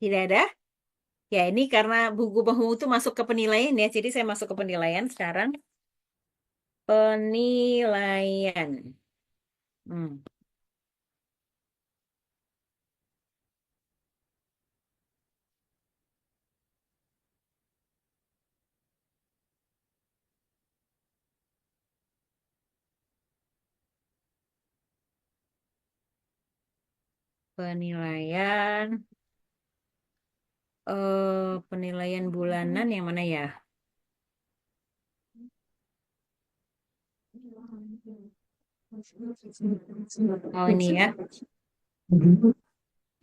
Tidak ada? Ya, ini karena buku bahu itu masuk ke penilaian ya. Jadi saya masuk ke penilaian sekarang. Penilaian. Hmm, penilaian. Penilaian bulanan yang mana ya? Oh, ini ya.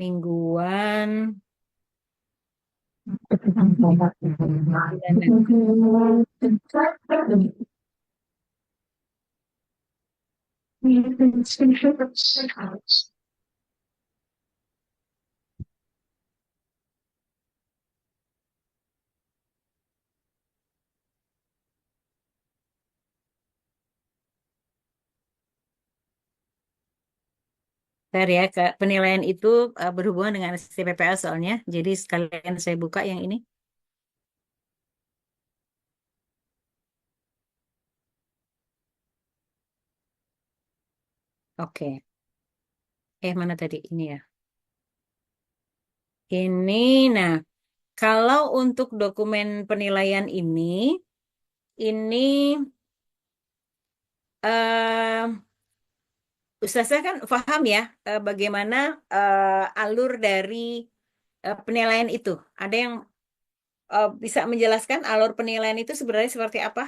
Mingguan, bulanan. Bentar ya, penilaian itu berhubungan dengan STPPA soalnya. Jadi sekalian saya buka yang ini. Oke. Mana tadi? Ini ya. Ini, nah, kalau untuk dokumen penilaian ini eh Ustazah kan paham ya bagaimana alur dari penilaian itu. Ada yang bisa menjelaskan alur penilaian itu sebenarnya seperti apa?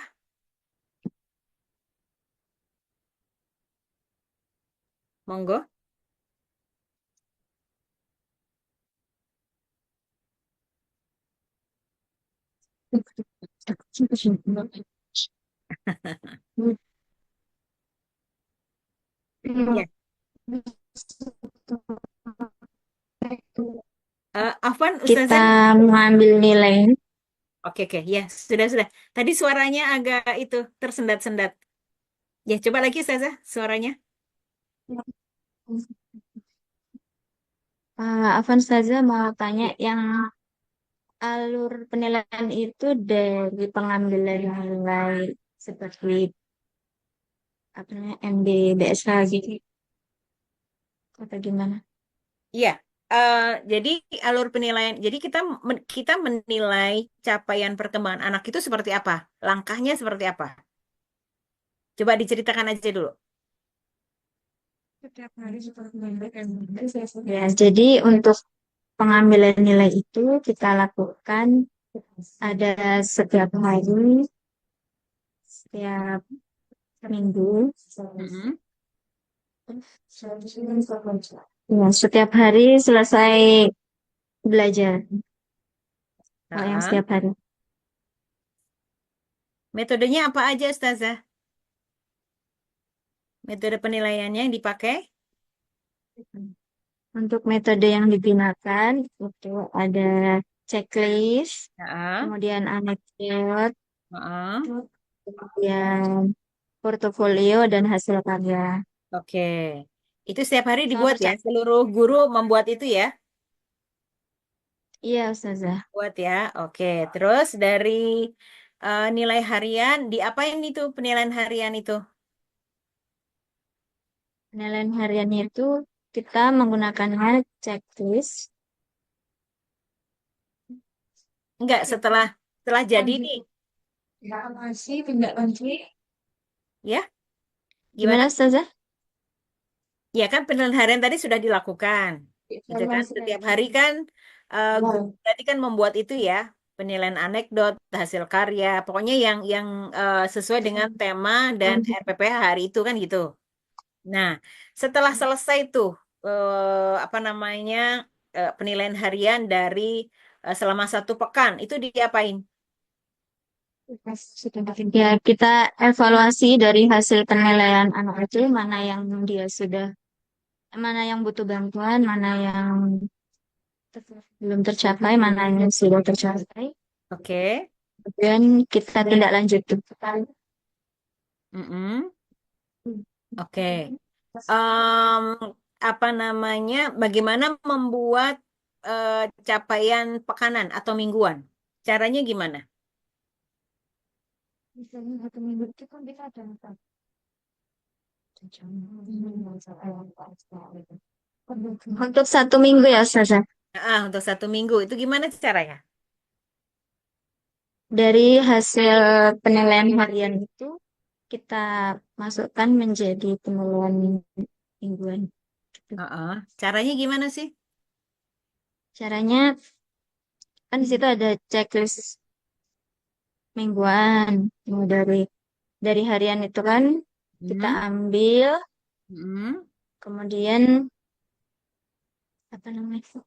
Monggo. Ya. Afwan, Kita Ustazah. mengambil nilai. Oke, oke. Ya, sudah, sudah. Tadi suaranya agak itu tersendat-sendat. Ya, coba lagi Ustazah suaranya. Afan saja mau tanya Ya. yang alur penilaian itu dari pengambilan nilai seperti apa namanya MD, BSK gitu atau gimana? Iya, jadi alur penilaian. Jadi kita menilai capaian perkembangan anak itu seperti apa? Langkahnya seperti apa? Coba diceritakan aja dulu. Ya, jadi untuk pengambilan nilai itu kita lakukan ada setiap hari, setiap minggu. Mm-mm. Ya, setiap hari selesai belajar. Kalau yang Nah, setiap hari. metodenya apa aja, Ustazah? Metode penilaiannya yang dipakai? Untuk metode yang digunakan itu ada checklist, Nah, kemudian anekdot, nah, kemudian portofolio dan hasil karya. oke. Itu setiap hari Sama dibuat ya. percak. Seluruh guru membuat itu ya. Iya, Ustazah. Buat ya. Oke. Terus dari nilai harian, diapain itu penilaian harian itu? Penilaian hariannya itu kita menggunakannya checklist. Enggak, setelah jadi nih, ya. Gimana, Gimana? Ustazah? Ya kan penilaian harian tadi sudah dilakukan. Gitu kan setiap hari kan guru tadi kan membuat itu ya, penilaian anekdot, hasil karya, pokoknya yang sesuai dengan tema dan RPPH hari itu kan gitu. Nah, setelah selesai tuh apa namanya penilaian harian dari selama 1 pekan itu diapain? Ya, kita evaluasi dari hasil penilaian anak itu mana yang butuh bantuan, mana yang belum tercapai, mana yang sudah tercapai. Oke. Kemudian kita tindak lanjut. Mm-mm. Oke. Em, apa namanya? Bagaimana membuat? capaian pekanan atau mingguan. Caranya gimana? Misalnya satu minggu itu kan kita ada empat. Untuk satu minggu ya, Ustazah. Untuk 1 minggu itu gimana caranya? Dari hasil penilaian harian itu kita masukkan menjadi penilaian mingguan. Gitu. Caranya gimana sih? Caranya kan di situ ada checklist mingguan. Nah, dari harian itu kan kita Hmm? ambil, Hmm? kemudian apa namanya?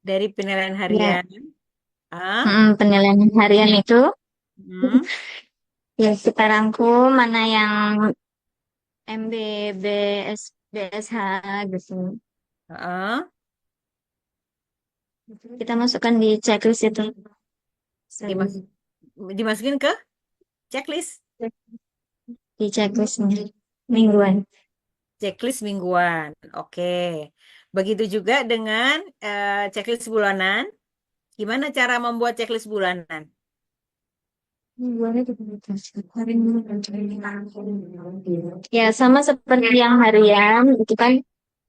Dari penilaian Ya, harian. Ah? penilaian harian itu Hmm? ya kita rangkum mana yang MB, BS, BSH gitu. Ah? Kita masukkan di checklist itu. Dimas dimasukin ke checklist. Di checklistnya mingguan. Checklist mingguan. Oke. Begitu juga dengan checklist bulanan. Gimana cara membuat checklist bulanan? Ya, sama seperti yang harian, itu kan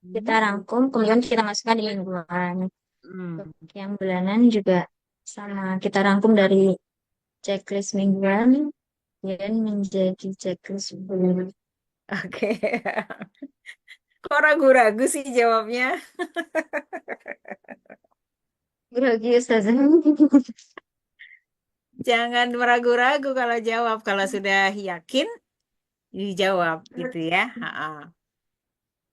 kita Hmm. rangkum, kemudian kita masukkan di mingguan. Hmm. Untuk yang bulanan juga sama, kita rangkum dari checklist mingguan dan menjadi checklist bulanan. Oke. Kok ragu-ragu sih jawabnya? Grogi, Ustazah. Jangan meragu-ragu kalau jawab. Kalau sudah yakin, dijawab gitu ya. Ha-ha.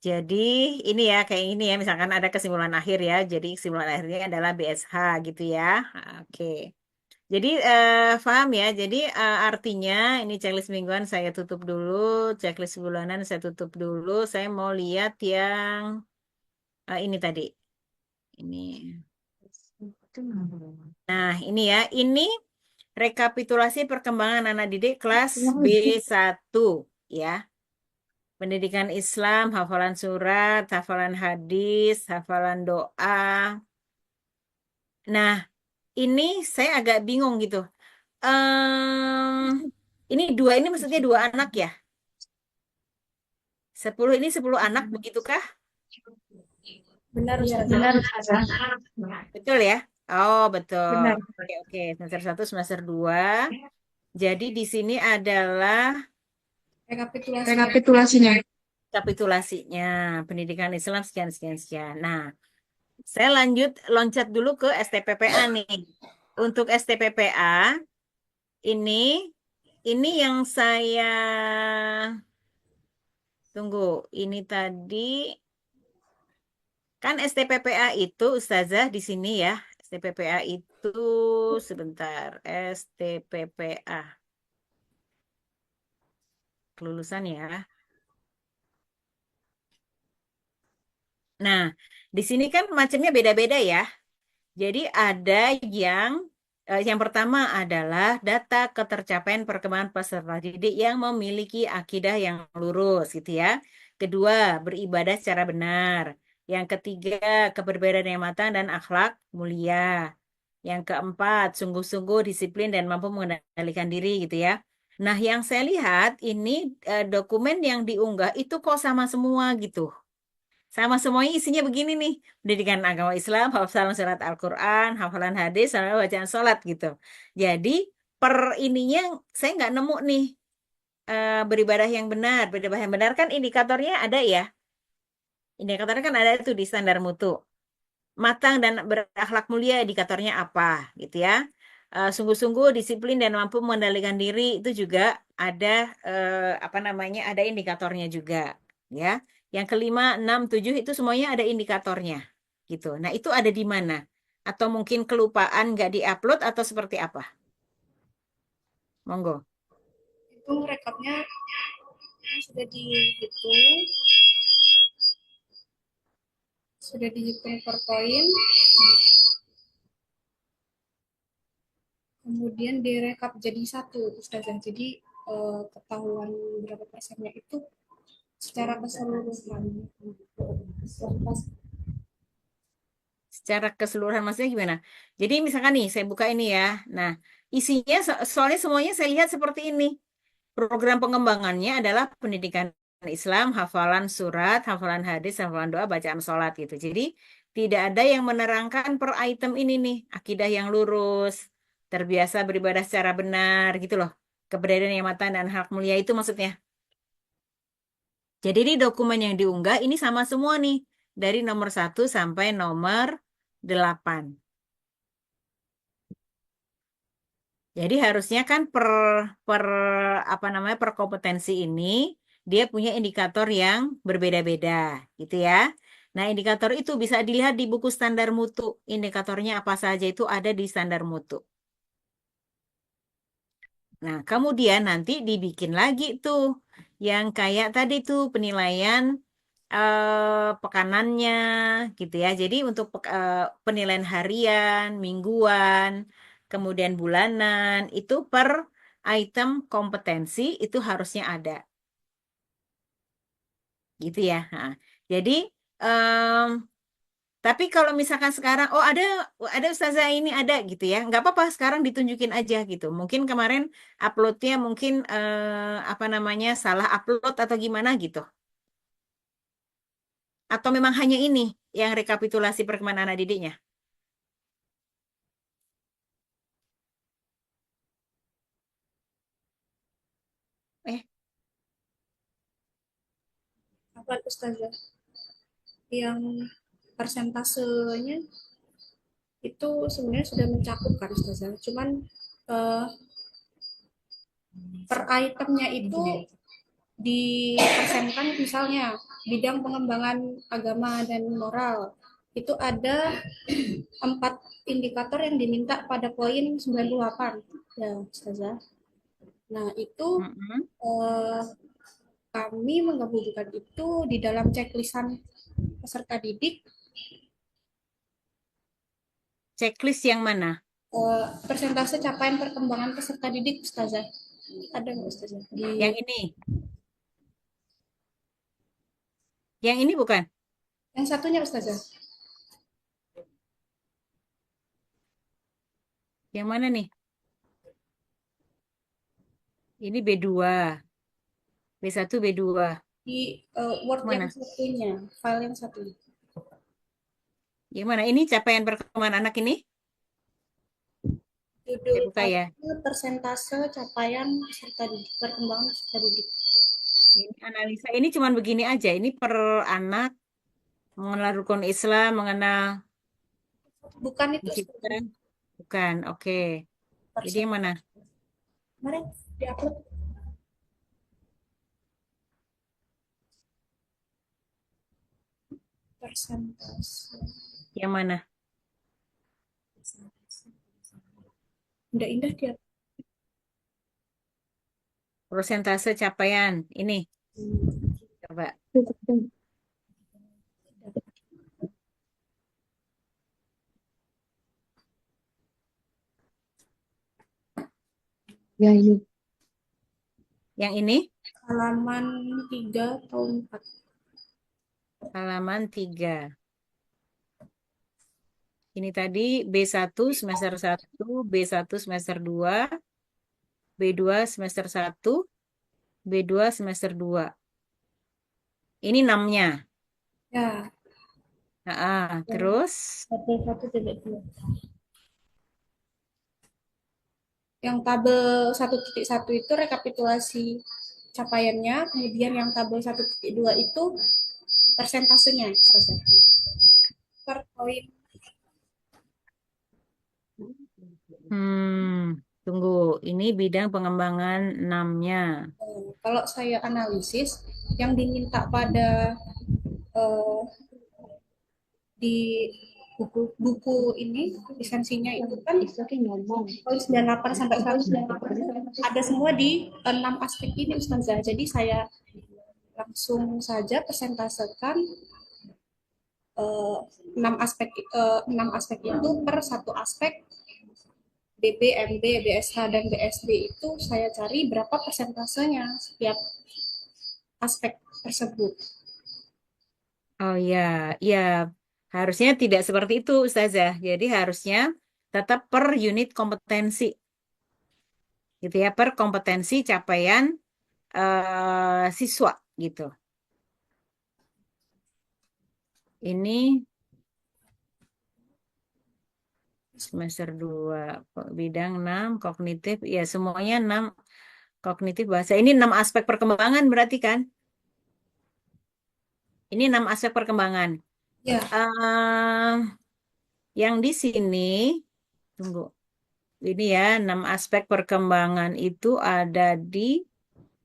Jadi ini ya kayak ini ya. Misalkan ada kesimpulan akhir ya. Jadi kesimpulan akhirnya adalah BSH gitu ya. Oke. Jadi paham ya. Jadi artinya ini checklist mingguan saya tutup dulu. Checklist bulanan saya tutup dulu. Saya mau lihat yang ini tadi. Ini. Nah ini ya. Ini rekapitulasi perkembangan anak didik kelas B1 ya. Pendidikan Islam, hafalan surat, hafalan hadis, hafalan doa. Nah, ini saya agak bingung gitu. Ini dua ini maksudnya 2 anak ya? 10 ini 10 anak begitukah? Benar, Iya, Ustazah. benar, Ustazah. Betul ya? Oh, betul. Benar. Oke, oke. Semester 1, semester 2. Jadi di sini adalah Rekapitulasinya. Rekapitulasinya. kapitulasinya pendidikan Islam sekian sekian sekian. Nah, saya loncat dulu ke STPPA nih. Untuk STPPA ini yang saya tunggu. Ini tadi kan STPPA itu Ustazah di sini ya. STPPA itu sebentar. STPPA kelulusan ya. Nah, di sini kan macamnya beda-beda ya. Jadi ada yang pertama adalah data ketercapaian perkembangan peserta didik yang memiliki akidah yang lurus gitu ya. Kedua, beribadah secara benar. Yang ketiga, kepribadian yang matang dan akhlak mulia. Yang keempat, sungguh-sungguh disiplin dan mampu mengendalikan diri gitu ya. Nah, yang saya lihat ini dokumen yang diunggah itu kok sama semua gitu. Sama semuanya isinya begini nih. Pendidikan agama Islam, hafalan surat Al-Quran, hafalan hadis, sama bacaan sholat gitu. Jadi per ininya saya nggak nemu nih beribadah yang benar. Beribadah yang benar kan indikatornya ada ya. Indikatornya kan ada itu di standar mutu. Matang dan berakhlak mulia indikatornya apa gitu ya. Sungguh-sungguh disiplin dan mampu mengendalikan diri itu juga ada apa namanya ada indikatornya juga ya. Yang kelima, enam, tujuh itu semuanya ada indikatornya gitu. Nah itu ada di mana? Atau mungkin kelupaan nggak diupload atau seperti apa? Monggo. Itu rekapnya sudah dihitung, per poin, kemudian direkap jadi satu, Ustazah. Jadi ketahuan berapa persennya itu secara keseluruhan. Secara keseluruhan maksudnya gimana? Jadi misalkan nih, saya buka ini ya. Nah, isinya soalnya semuanya saya lihat seperti ini. Program pengembangannya adalah pendidikan Islam, hafalan surat, hafalan hadis, hafalan doa, bacaan sholat gitu. Jadi tidak ada yang menerangkan per item ini nih, akidah yang lurus, terbiasa beribadah secara benar gitu loh. Keberadaan yang mata dan hak mulia itu maksudnya. Jadi di dokumen yang diunggah ini sama semua nih, dari nomor 1 sampai nomor 8. Jadi harusnya kan per apa namanya per kompetensi ini dia punya indikator yang berbeda-beda gitu ya. Nah, indikator itu bisa dilihat di buku standar mutu. Indikatornya apa saja itu ada di standar mutu. Nah, kemudian nanti dibikin lagi tuh yang kayak tadi tuh penilaian pekanannya gitu ya. Jadi untuk penilaian harian, mingguan, kemudian bulanan itu per item kompetensi itu harusnya ada gitu ya. Nah, jadi em, tapi kalau misalkan sekarang, oh ada ustazah ini ada gitu ya, nggak apa-apa sekarang ditunjukin aja gitu. Mungkin kemarin uploadnya mungkin apa namanya salah upload atau gimana gitu. Atau memang hanya ini yang rekapitulasi perkembangan anak didiknya. Eh, Apa Ustazah? Yang persentasenya itu sebenarnya sudah mencakup kan Ustazah. Cuman eh, per itemnya itu dipersenkan misalnya bidang pengembangan agama dan moral itu ada 4 indikator yang diminta pada poin 98 ya Ustazah. Nah itu mm-mm. eh, kami menggabungkan itu di dalam checklistan peserta didik. Checklist yang mana? Persentase capaian perkembangan peserta didik Ustazah. Ada nggak Ustazah? Yang ini. Yang ini bukan. Yang satunya Ustazah. Yang mana nih? Ini B2. B1, B2. Di Word yang Mana? satunya, file yang satunya. Yang mana? Ini capaian perkembangan anak ini? Judul Saya buka ya. filenya persentase capaian peserta didik, perkembangan peserta didik. Ini analisa. Ini cuma begini aja. Ini per anak mengenal rukun Islam, mengenal Bukan itu Ustazah. menciptakan. Bukan. Oke. Jadi Persen. yang mana? Kemarin diupload persentase. Yang mana? Udah indah dia. Persentase capaian. Ini. Coba. Ya, ini. Yang ini. Halaman 3 tahun 4. Halaman 3. Ini tadi B1 semester 1, B1 semester 2, B2 semester 1, B2 semester 2. Ini 6-nya. Ya, Terus satu titik dua. Yang tabel 1.1 itu rekapitulasi capaiannya, kemudian yang tabel 1.2 itu persentasenya, Ustazah. Per poin. tunggu. Ini bidang pengembangan 6-nya. Kalau saya analisis, yang diminta pada eh, di buku ini lisensinya itu kan poin 98 sampai 198 ada semua di 6 aspek ini Ustazah. Jadi saya langsung saja persentasekan 6 aspek 6 aspek itu per satu aspek BB, MB, BSH, dan BSD itu saya cari berapa persentasenya setiap aspek tersebut. Oh ya, ya harusnya tidak seperti itu, Ustazah. Jadi harusnya tetap per unit kompetensi, gitu ya, per kompetensi capaian siswa, gitu. Ini semester 2 bidang 6 kognitif, ya semuanya 6 kognitif bahasa. Ini 6 aspek perkembangan berarti kan? Ini 6 aspek perkembangan. Ya, eh yang di sini, tunggu, ini ya 6 aspek perkembangan itu ada di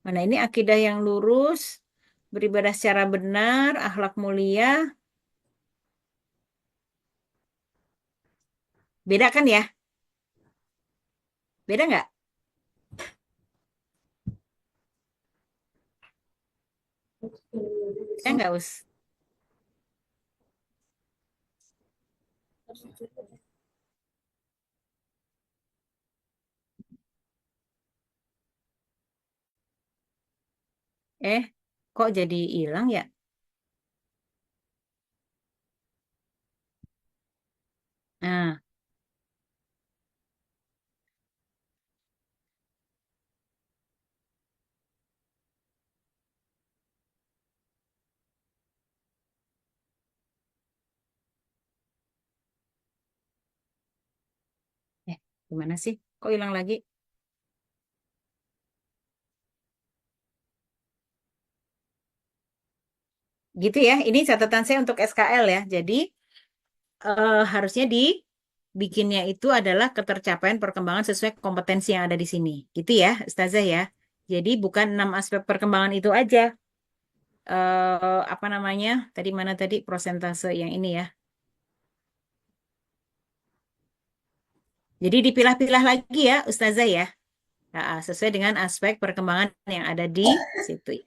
mana ini akidah yang lurus, beribadah secara benar, akhlak mulia. Beda kan ya? Beda nggak? Beda nggak, Us? Eh, kok jadi hilang ya? Nah, gimana sih? Kok hilang lagi? Gitu ya, ini catatan saya untuk SKL ya. Jadi harusnya dibikinnya itu adalah ketercapaian perkembangan sesuai kompetensi yang ada di sini. Gitu ya, Ustazah ya. Jadi bukan 6 aspek perkembangan itu aja. Apa namanya? Tadi mana tadi prosentase yang ini ya. Jadi dipilah-pilah lagi ya, Ustazah ya. Nah, sesuai dengan aspek perkembangan yang ada di situ.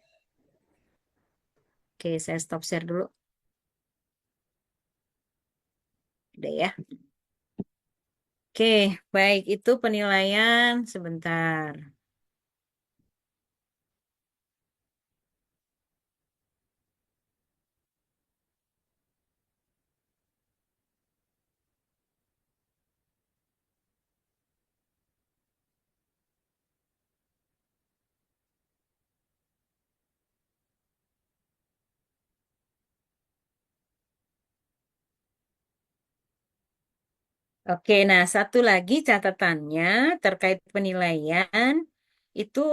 Oke, saya stop share dulu. Udah ya. Oke, baik. Itu penilaian sebentar. Oke, nah satu lagi catatannya terkait penilaian itu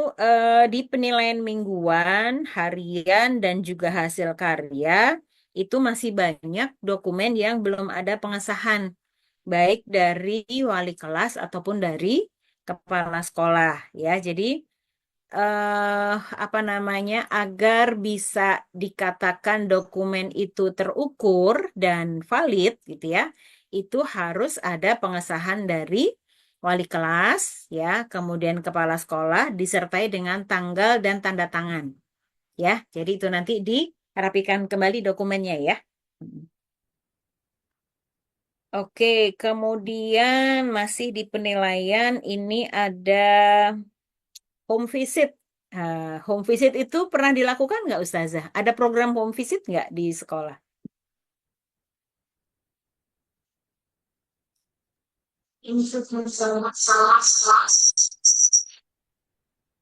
di penilaian mingguan, harian, dan juga hasil karya itu masih banyak dokumen yang belum ada pengesahan, baik dari wali kelas ataupun dari kepala sekolah ya. Jadi apa namanya agar bisa dikatakan dokumen itu terukur dan valid gitu ya, itu harus ada pengesahan dari wali kelas ya, kemudian kepala sekolah disertai dengan tanggal dan tanda tangan ya. Jadi itu nanti dirapikan kembali dokumennya ya. Oke, kemudian masih di penilaian ini ada home visit. Home visit itu pernah dilakukan nggak Ustazah? Ada program home visit nggak di sekolah?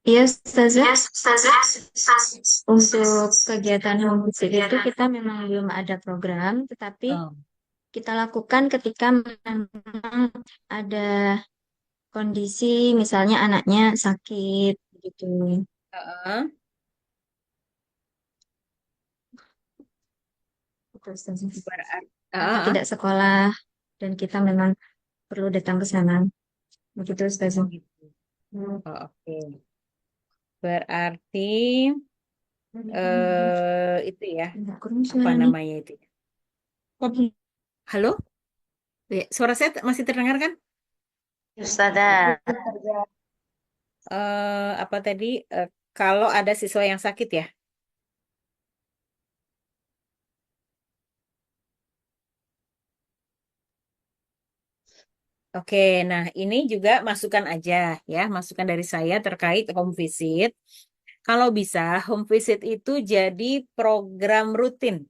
Iya, Ustazah. Untuk kegiatan home visit itu kita memang belum ada program, tetapi Oh. kita lakukan ketika memang ada kondisi, misalnya anaknya sakit, gitu. Heeh. Gitu, Ustazah. Berarti, Anak heeh. tidak sekolah dan kita memang perlu datang ke sana. Begitu, Oh Ustazah. gitu. Oh, oke. Berarti itu ya, Enggak kurang apa suara nih. namanya itu? Halo? Ya, suara saya masih terdengar kan? Ustazah, Apa tadi? Kalau ada siswa yang sakit ya? Oke, nah ini juga masukan aja ya, masukan dari saya terkait home visit. Kalau bisa, home visit itu jadi program rutin,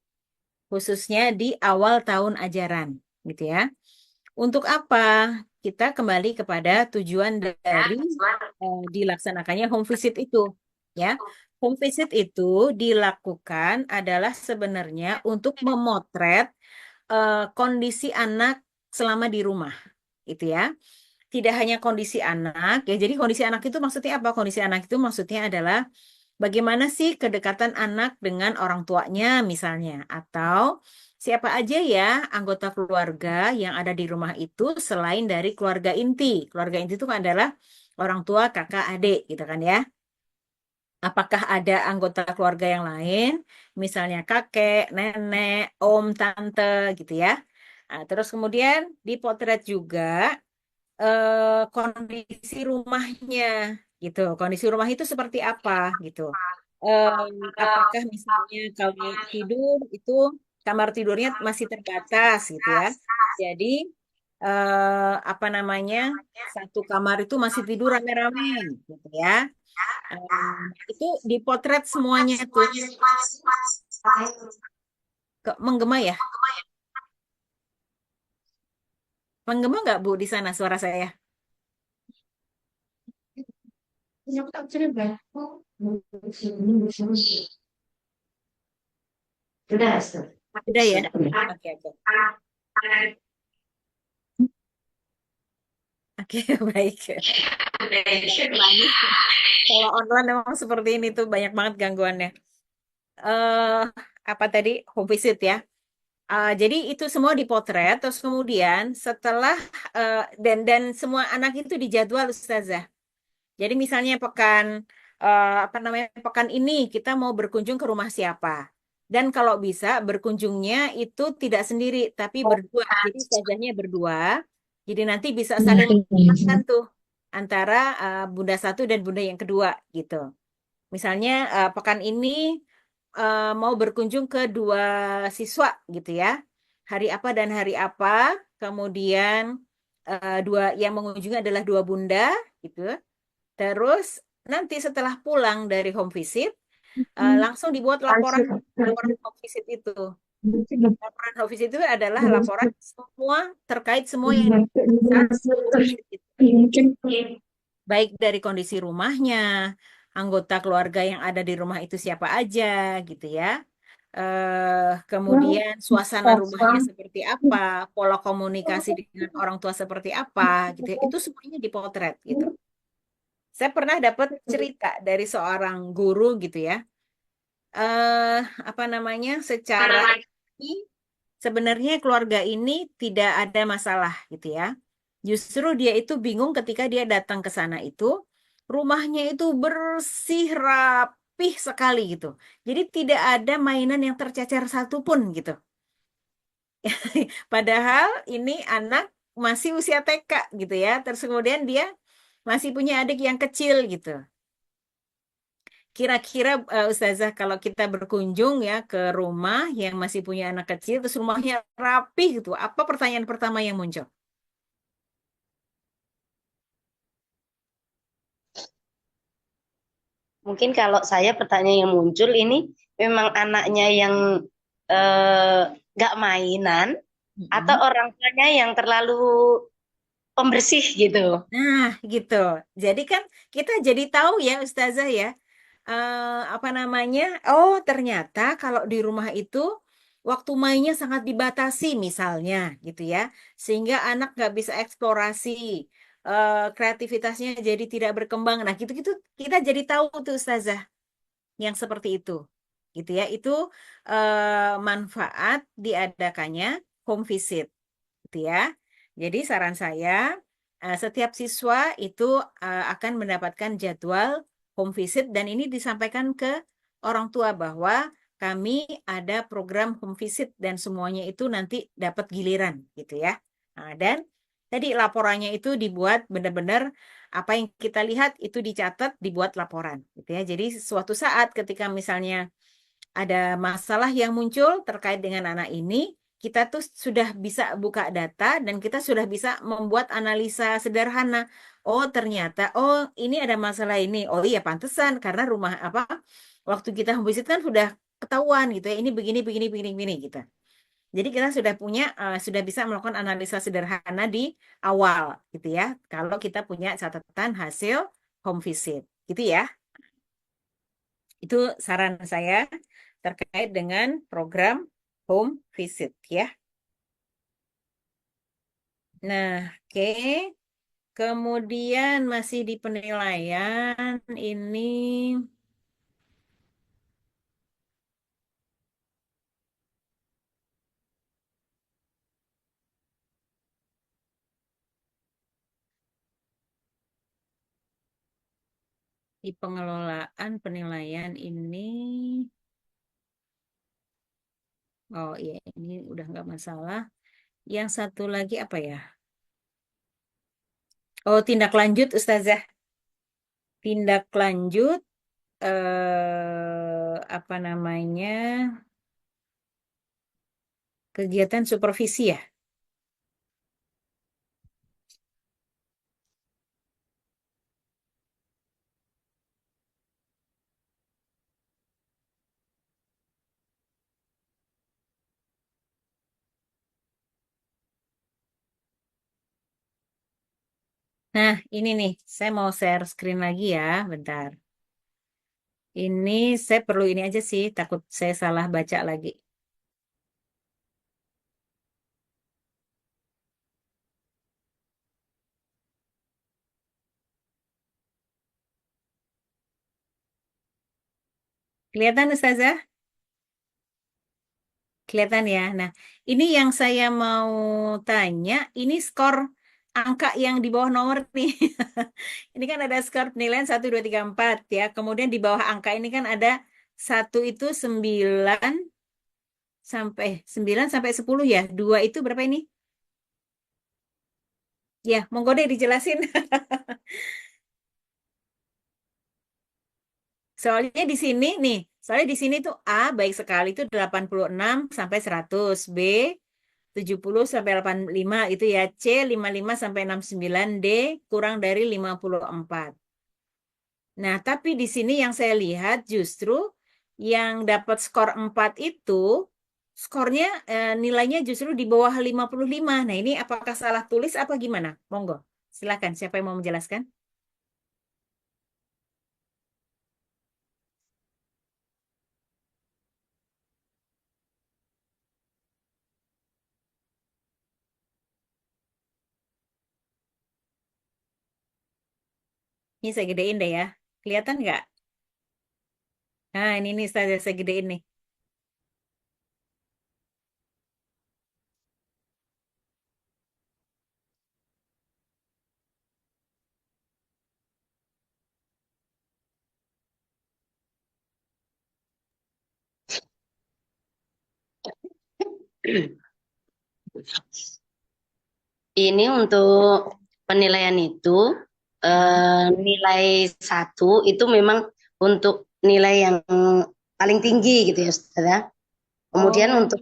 khususnya di awal tahun ajaran, gitu ya. Untuk apa? Kita kembali kepada tujuan dari dilaksanakannya home visit itu, ya. Home visit itu dilakukan adalah sebenarnya untuk memotret kondisi anak selama di rumah, gitu ya. Tidak hanya kondisi anak, ya. Jadi kondisi anak itu maksudnya apa? Kondisi anak itu maksudnya adalah bagaimana sih kedekatan anak dengan orang tuanya misalnya, atau siapa aja ya anggota keluarga yang ada di rumah itu selain dari keluarga inti. Keluarga inti itu kan adalah orang tua, kakak, adik, gitu kan ya. Apakah ada anggota keluarga yang lain, misalnya kakek, nenek, om, tante, gitu ya. Nah, terus kemudian dipotret juga kondisi rumahnya gitu. Kondisi rumah itu seperti apa gitu. Apakah misalnya kalau tidur itu kamar tidurnya masih terbatas gitu ya. Jadi apa namanya satu kamar itu masih tidur rame-rame gitu ya. Itu dipotret semuanya tuh. Menggema ya? Menggema nggak Bu di sana suara saya? Sudah, Sudah ya? sudah. Oke, oke. Oke, baik. Nah, ini kalau online memang seperti ini tuh banyak banget gangguannya. eh Apa tadi home visit ya? Jadi itu semua dipotret, terus kemudian setelah dan semua anak itu dijadwal Ustazah. Jadi misalnya apa namanya pekan ini kita mau berkunjung ke rumah siapa. Dan kalau bisa berkunjungnya itu tidak sendiri, tapi berdua. Jadi Ustazahnya berdua. Jadi nanti bisa saling mengingatkan tuh antara bunda satu dan bunda yang kedua gitu. Misalnya pekan ini mau berkunjung ke dua siswa gitu ya. Hari apa dan hari apa. Kemudian dua yang mengunjungi adalah dua bunda gitu. Terus nanti setelah pulang dari home visit langsung dibuat laporan laporan home visit itu. Laporan home visit itu adalah laporan semua terkait semua yang saat home visit itu. Baik dari kondisi rumahnya, anggota keluarga yang ada di rumah itu siapa aja gitu ya. Kemudian suasana rumahnya seperti apa, pola komunikasi dengan orang tua seperti apa gitu ya. Itu semuanya dipotret gitu. Saya pernah dapat cerita dari seorang guru gitu ya. eh Apa namanya? Secara ini sebenarnya keluarga ini tidak ada masalah gitu ya. Justru dia itu bingung ketika dia datang ke sana itu, rumahnya itu bersih, rapih sekali gitu. Jadi tidak ada mainan yang tercecer satupun gitu. Padahal ini anak masih usia TK gitu ya. Terus kemudian dia masih punya adik yang kecil gitu. Kira-kira Ustazah kalau kita berkunjung ya ke rumah yang masih punya anak kecil, terus rumahnya rapih gitu, apa pertanyaan pertama yang muncul? Mungkin kalau saya pertanyaan yang muncul ini memang anaknya yang eh, nggak mainan atau Mm-mm. orang tuanya yang terlalu pembersih gitu. Nah, gitu. Jadi kan kita jadi tahu ya Ustazah ya, apa namanya? Oh, ternyata kalau di rumah itu waktu mainnya sangat dibatasi misalnya gitu ya, sehingga anak nggak bisa eksplorasi, kreativitasnya jadi tidak berkembang. Nah, gitu-gitu kita jadi tahu tuh Ustazah yang seperti itu. Gitu ya, itu manfaat diadakannya home visit gitu ya. Jadi saran saya, setiap siswa itu akan mendapatkan jadwal home visit dan ini disampaikan ke orang tua bahwa kami ada program home visit dan semuanya itu nanti dapat giliran gitu ya. Nah, dan tadi laporannya itu dibuat benar-benar apa yang kita lihat itu dicatat, dibuat laporan gitu ya. Jadi suatu saat ketika misalnya ada masalah yang muncul terkait dengan anak ini, kita tuh sudah bisa buka data dan kita sudah bisa membuat analisa sederhana. Oh, ternyata, oh ini ada masalah ini. Oh iya, pantesan karena rumah apa waktu kita home visit kan sudah ketahuan gitu ya. Ini begini, begini, begini, begini gitu. Jadi kita sudah punya, sudah bisa melakukan analisa sederhana di awal gitu ya. Kalau kita punya catatan hasil home visit, gitu ya. Itu saran saya terkait dengan program home visit ya. Nah, oke. Kemudian masih di penilaian ini di pengelolaan penilaian ini. Oh iya, ini udah nggak masalah. Yang satu lagi apa ya? Oh, tindak lanjut, Ustazah. Tindak lanjut apa namanya? Kegiatan supervisi ya. Nah, ini nih, saya mau share screen lagi ya, bentar. Ini saya perlu ini aja sih, takut saya salah baca lagi. Kelihatan Ustazah? Kelihatan ya. Nah, ini yang saya mau tanya, ini skor angka yang di bawah nomor nih. Ini kan ada skor penilaian 1, 2, 3, 4 ya. Kemudian di bawah angka ini kan ada 1 itu 9 sampai 10 ya. 2 itu berapa ini? Ya, monggo deh dijelasin. Soalnya di sini nih, soalnya di sini tuh A baik sekali itu 86 sampai 100, B 70 sampai 85 itu ya, C 55 sampai 69, D kurang dari 54. Nah, tapi di sini yang saya lihat justru yang dapat skor 4 itu skornya nilainya justru di bawah 55. Nah, ini apakah salah tulis apa gimana? Monggo. Silakan, siapa yang mau menjelaskan? Ini saya gedein deh ya. Kelihatan nggak? Nah, ini nih saya gedein nih. Ini untuk penilaian itu nilai 1 itu memang untuk nilai yang paling tinggi gitu ya, Saudara. Kemudian Oh. untuk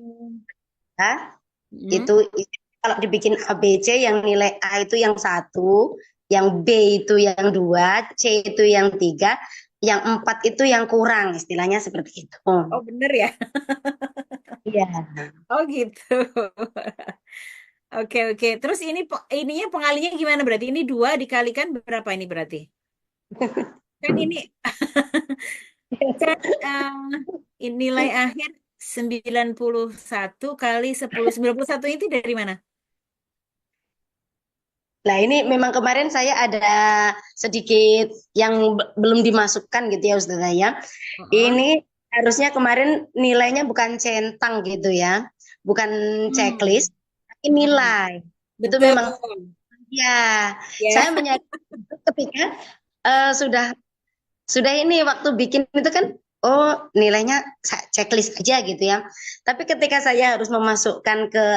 A Hmm. itu kalau dibikin A B C yang nilai A itu yang 1, yang B itu yang 2, C itu yang 3, yang 4 itu yang kurang, istilahnya seperti itu. Oh, bener ya? Iya. Oh, gitu. Oke, oke. Terus ini ininya pengalinya gimana berarti? Ini 2 dikalikan berapa ini berarti? Kan ini kan nilai akhir 91 kali 10. 91 itu dari mana? Nah, ini memang kemarin saya ada sedikit yang belum dimasukkan gitu ya, Ustazah ya. Heeh. Ini harusnya kemarin nilainya bukan centang gitu ya, bukan Hmm. checklist, tapi Hmm. nilai. Itu Betul. memang ya, Ya. saya menyadari ketika sudah ini waktu bikin itu kan, oh nilainya checklist aja gitu ya. Tapi ketika saya harus memasukkan ke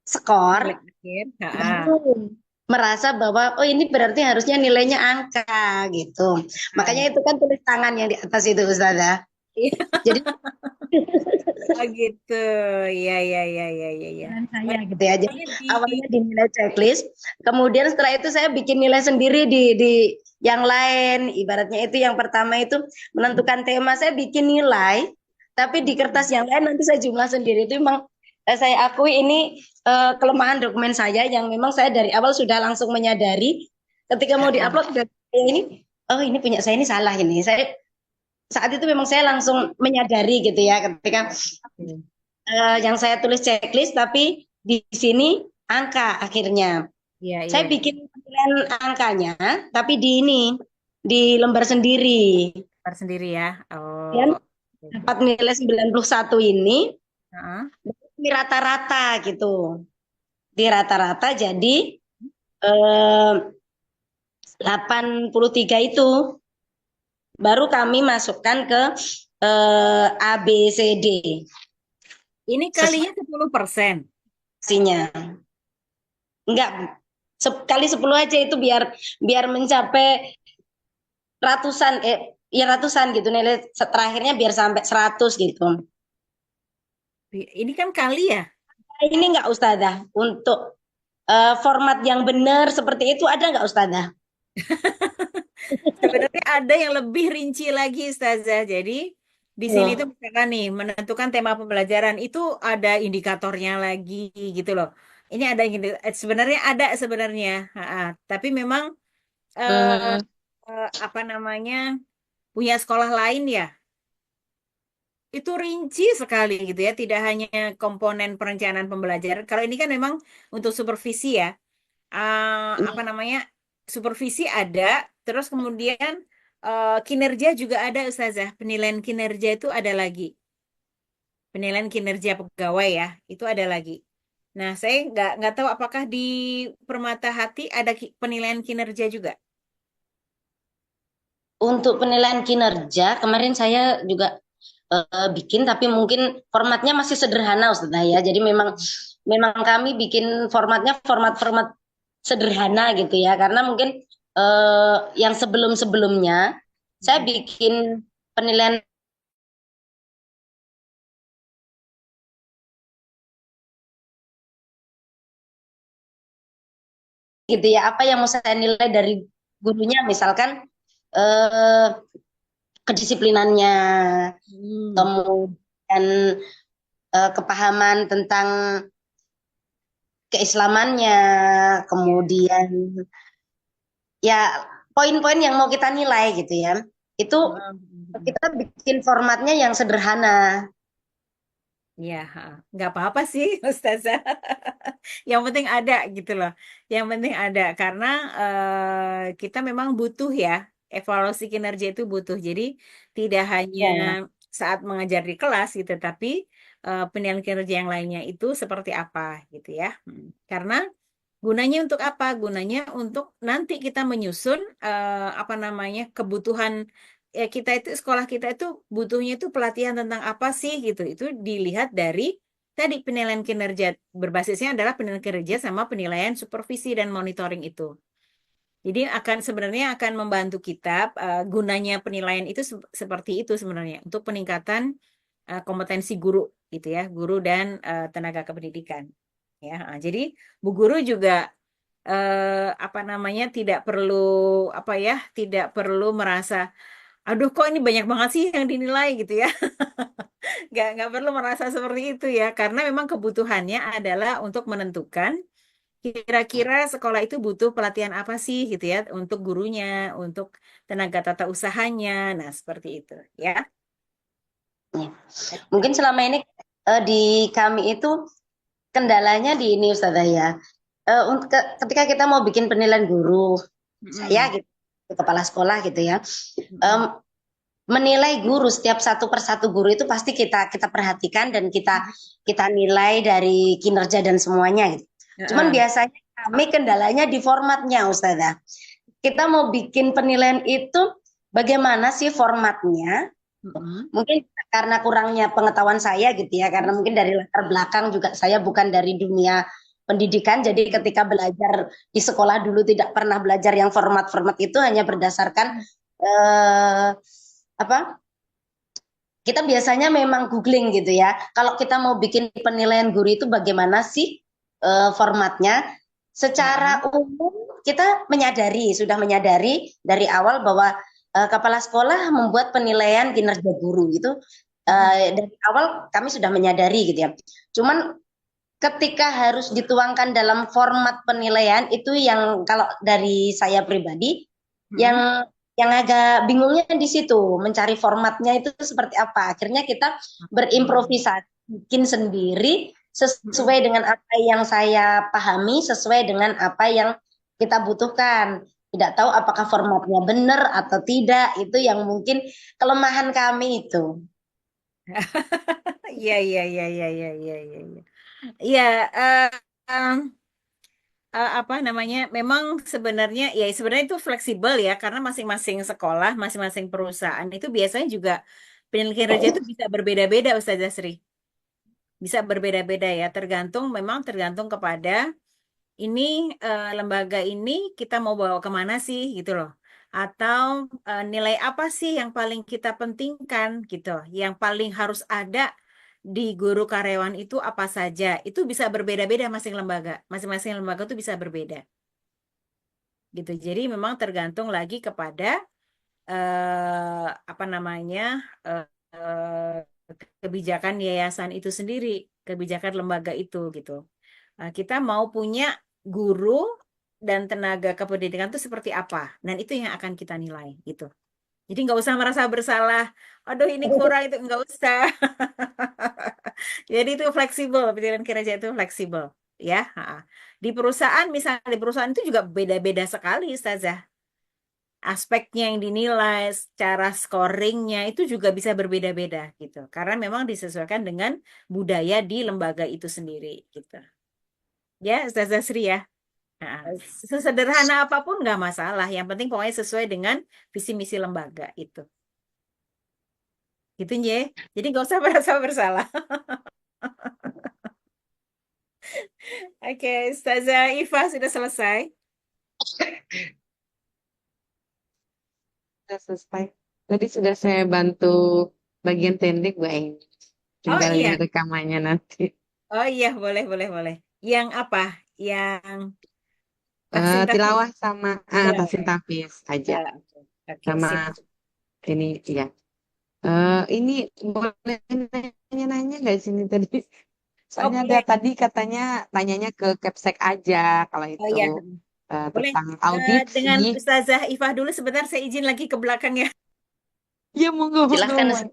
skor, Nilai akhir. Ha. baru merasa bahwa oh ini berarti harusnya nilainya angka gitu. Makanya itu kan tulis tangan yang di atas itu Ustazah. Iya. Jadi Oh gitu. Iya, iya, iya, iya, iya, iya. Dengan Oh, saya gitu ya. Jadi namanya awalnya dinilai checklist, kemudian setelah itu saya bikin nilai sendiri di yang lain. Ibaratnya itu yang pertama itu menentukan tema, saya bikin nilai, tapi di kertas yang lain nanti saya jumlah sendiri. Itu memang saya akui ini kelemahan dokumen saya yang memang saya dari awal sudah langsung menyadari ketika mau Heeh. diupload ini, oh ini punya saya ini salah ini. Saya saat itu memang saya langsung menyadari gitu ya ketika yang saya tulis checklist tapi di sini angka akhirnya. Iya, Saya iya. bikin penilaian angkanya tapi di ini di lembar sendiri. Bar sendiri ya. Oh, Dan oke, oke. dapat nilai 91 Heeh. ini rata-rata gitu. Di rata-rata jadi eh, 83 itu baru kami masukkan ke A B C D Ini sesuai kalinya 10%. hasilnya. Enggak, sekali 10 aja itu biar biar mencapai ratusan ya ratusan gitu nilai terakhirnya biar sampai 100 gitu. Ini kan kali ya. Ini enggak Ustazah untuk format yang benar seperti itu ada enggak Ustazah? Sebenarnya ada yang lebih rinci lagi, Ustazah. Jadi di sini tuh Hmm. misalkan nih menentukan tema pembelajaran itu ada indikatornya lagi gitu loh. Ini ada sebenarnya ada sebenarnya, Ha-ha. Tapi memang eh, Hmm. apa namanya punya sekolah lain ya itu rinci sekali gitu ya. Tidak hanya komponen perencanaan pembelajaran. Kalau ini kan memang untuk supervisi ya. Apa namanya supervisi ada, terus kemudian kinerja juga ada Ustazah. Penilaian kinerja itu ada lagi. Penilaian kinerja pegawai ya, itu ada lagi. Nah, saya nggak tahu apakah di Permata Hati ada penilaian kinerja juga. Untuk penilaian kinerja kemarin saya juga bikin tapi mungkin formatnya masih sederhana Ustazah ya. Jadi memang memang kami bikin formatnya format-format sederhana gitu ya karena mungkin yang sebelum-sebelumnya saya bikin penilaian gitu ya apa yang mau saya nilai dari gurunya misalkan eh, kedisiplinannya Hmm. kemudian kepahaman tentang keislamannya kemudian ya poin-poin yang mau kita nilai gitu ya itu Hmm. kita bikin formatnya yang sederhana. Ya, ha. Nggak apa-apa sih, Ustazah. Yang penting ada gitu loh. Yang penting ada karena kita memang butuh ya evaluasi kinerja itu butuh. Jadi tidak hanya Ya. saat mengajar di kelas gitu, tapi penilaian kinerja yang lainnya itu seperti apa gitu ya. Karena gunanya untuk apa? Gunanya untuk nanti kita menyusun apa namanya kebutuhan kita itu sekolah kita itu butuhnya itu pelatihan tentang apa sih gitu. Itu dilihat dari tadi penilaian kinerja berbasisnya adalah penilaian kinerja sama penilaian supervisi dan monitoring itu. Jadi akan sebenarnya akan membantu kita gunanya penilaian itu seperti itu sebenarnya untuk peningkatan kompetensi guru gitu ya, guru dan tenaga kependidikan. Ya, jadi Bu Guru juga apa namanya tidak perlu apa ya tidak perlu merasa aduh kok ini banyak banget sih yang dinilai gitu ya nggak perlu merasa seperti itu ya karena memang kebutuhannya adalah untuk menentukan kira-kira sekolah itu butuh pelatihan apa sih gitu ya untuk gurunya untuk tenaga tata usahanya nah seperti itu ya. Ya. Mungkin selama ini di kami itu kendalanya di ini Ustazah ya. Ketika kita mau bikin penilaian guru, Mm-mm. saya gitu, kepala sekolah gitu ya, em, Mm-mm. menilai guru setiap satu persatu guru itu pasti kita perhatikan dan kita nilai dari kinerja dan semuanya gitu. Cuman Heeh. biasanya kami kendalanya di formatnya Ustazah. Kita mau bikin penilaian itu bagaimana sih formatnya? Mm-mm. Mungkin karena kurangnya pengetahuan saya gitu ya, karena mungkin dari latar belakang juga saya bukan dari dunia pendidikan, jadi ketika belajar di sekolah dulu tidak pernah belajar yang format-format itu hanya berdasarkan eh, apa kita biasanya memang googling gitu ya. Kalau kita mau bikin penilaian guru itu bagaimana sih formatnya? Secara umum kita sudah menyadari dari awal bahwa kepala sekolah membuat penilaian kinerja guru itu dari awal kami sudah menyadari gitu ya. Cuman ketika harus dituangkan dalam format penilaian itu yang kalau dari saya pribadi yang agak bingungnya di situ mencari formatnya itu seperti apa. Akhirnya kita berimprovisasi bikin sendiri sesuai dengan apa yang saya pahami, sesuai dengan apa yang kita butuhkan. Tidak tahu apakah formatnya benar atau tidak, itu yang mungkin kelemahan kami itu. Iya, iya, iya, iya, iya, iya, iya. Iya, iya, eh, em, apa namanya? Memang sebenarnya itu fleksibel ya, karena masing-masing sekolah, masing-masing perusahaan itu biasanya juga penilaian kinerja itu bisa berbeda-beda, Ustazah Sri. Bisa berbeda-beda ya, tergantung kepada ini lembaga ini kita mau bawa kemana sih gitu loh. Atau nilai apa sih yang paling kita pentingkan gitu. Yang paling harus ada di guru karyawan itu apa saja. Itu bisa berbeda-beda Masing-masing lembaga itu bisa berbeda gitu. Jadi memang tergantung lagi kepada apa namanya eh, kebijakan yayasan itu sendiri, kebijakan lembaga itu gitu. Kita mau punya guru dan tenaga kependidikan itu seperti apa. Dan itu yang akan kita nilai gitu. Jadi nggak usah merasa bersalah. Aduh ini kurang itu nggak usah. Jadi itu fleksibel, pilihan kinerja itu fleksibel. Ya, ha. Di perusahaan misalnya di perusahaan itu juga beda-beda sekali, Ustazah. Aspeknya yang dinilai, cara scoringnya itu juga bisa berbeda-beda gitu. Karena memang disesuaikan dengan budaya di lembaga itu sendiri gitu. Ya, Ustazah Sri ya. Nah, sesederhana apapun nggak masalah. Yang penting pokoknya sesuai dengan visi misi lembaga itu. Gitu ya. Jadi nggak usah merasa bersalah. Oke, Ustazah Iva sudah selesai. Sudah selesai. Tadi sudah saya bantu bagian pendek, Bu Eng. Oh Tinggal iya, lihat rekamannya nanti. oh iya boleh boleh boleh. Yang apa? Yang tahsin tafsir. Tilawah sama tahsin Tilawah. tafis aja. Oke, oke, Sama sip. ini ya. Ini boleh nanya-nanya nggak di sini tadi? Oh Soalnya ada boleh. tadi katanya tanyanya ke Kepsek aja kalau Oh itu iya, boleh. tentang audisi. Dengan Ustazah Iva dulu sebentar, saya izin lagi ke belakang ya. Ya monggo monggo. Silahkan. Wan.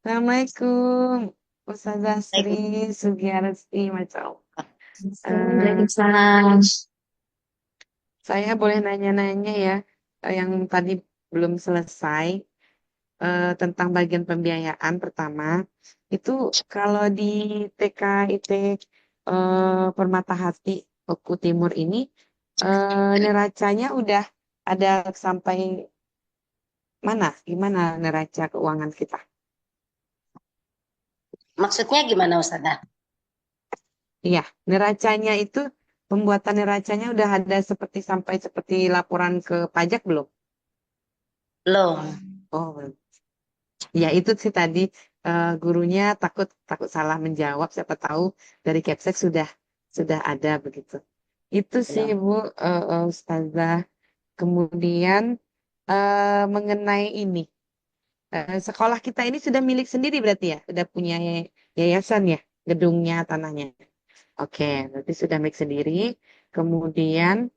Assalamualaikum Ustazah Sri Sugiarsti Masya Allah. Waalaikumsalam. Saya boleh nanya-nanya ya yang tadi belum selesai tentang bagian pembiayaan pertama. Itu kalau di TKIT Permata Hati Oku Timur ini neracanya udah ada sampai mana? Gimana neraca keuangan kita? Maksudnya gimana Ustazah? Iya, neracanya itu pembuatan neracanya udah ada seperti laporan ke pajak belum? Belum. Oh, belum. Ya itu sih tadi gurunya takut takut salah menjawab. Siapa tahu dari Kepsek sudah ada begitu. Itu sih Belum. Bu Ustazah. Kemudian mengenai ini sekolah kita ini sudah milik sendiri berarti ya, sudah punya yayasan ya, gedungnya, tanahnya. Oke, berarti sudah milik sendiri. Kemudian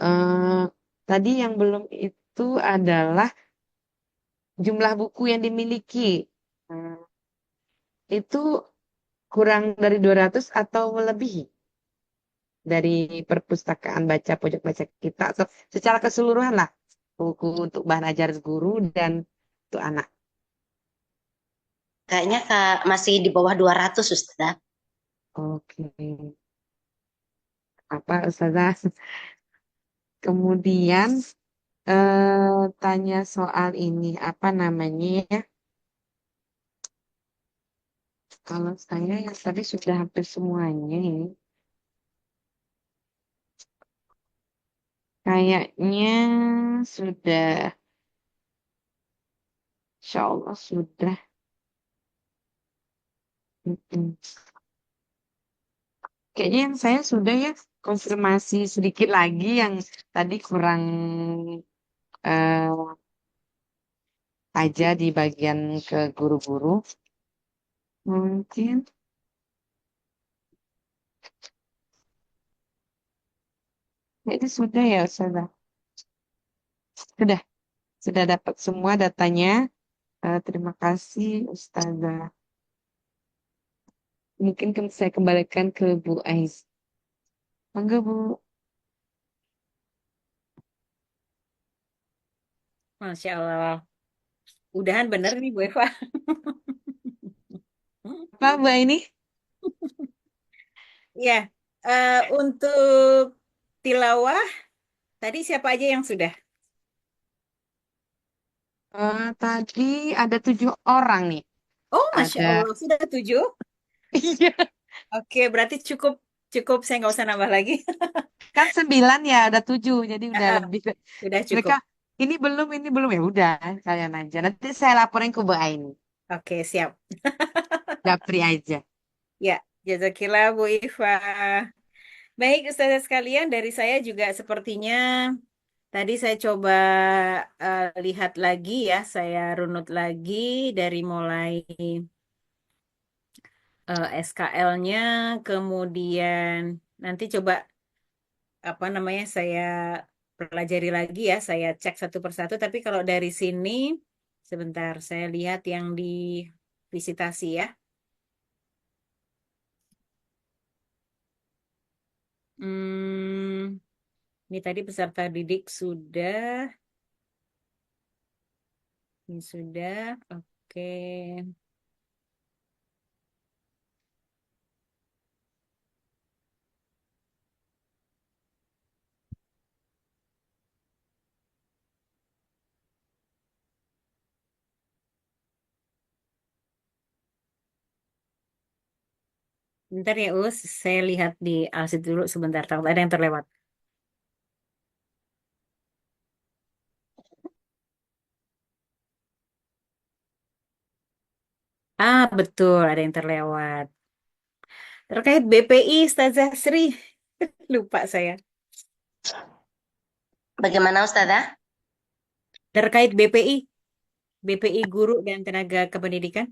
eh, tadi yang belum itu adalah jumlah buku yang dimiliki. Hmm, itu kurang dari 200 atau melebihi dari perpustakaan baca pojok baca kita atau secara keseluruhan lah buku untuk bahan ajar guru dan untuk anak. Kayaknya masih di bawah 200 Ustazah. Oke, apa Ustazah? Kemudian tanya soal ini apa namanya ya? Kalau saya yang tadi sudah hampir semuanya ini. Kayaknya sudah Insya Allah sudah. Mm-mm. Kayaknya yang saya sudah ya, konfirmasi sedikit lagi yang tadi kurang eh, aja di bagian ke guru-guru. Mungkin itu sudah ya, sudah. Sudah, sudah dapat semua datanya. Terima kasih, Ustazah. Mungkin saya kembalikan ke Bu Ais. Mangga, Bu. Masya Allah. Udahan bener nih Bu Eva. Apa, Bu ini? Ya, untuk tilawah tadi siapa aja yang sudah? Tadi ada 7 orang nih. Oh, Masya Ada, Allah, sudah 7. iya, Oke, berarti cukup cukup saya nggak usah nambah lagi. kan 9 ya, ada 7, jadi udah Ah, lebih. sudah Mereka cukup. ini belum ya udah kalian aja. Nanti saya laporin ke Bu Aini. Oke, siap. Japri aja. Ya, jazakillah Bu Iva. Baik, Ustazah sekalian, dari saya juga sepertinya tadi saya coba lihat lagi ya, saya runut lagi dari mulai SKL-nya, kemudian nanti coba apa namanya saya pelajari lagi ya, saya cek satu persatu. Tapi kalau dari sini, sebentar, saya lihat yang di visitasi ya. Hmm, ini tadi peserta didik sudah, ini sudah, oke. Bentar ya, Us, saya lihat di Alsit dulu sebentar, takut ada yang terlewat. Ah, betul, ada yang terlewat. Terkait BPI, Ustazah Sri, lupa saya. Bagaimana Ustazah? Terkait BPI Guru dan Tenaga Kependidikan.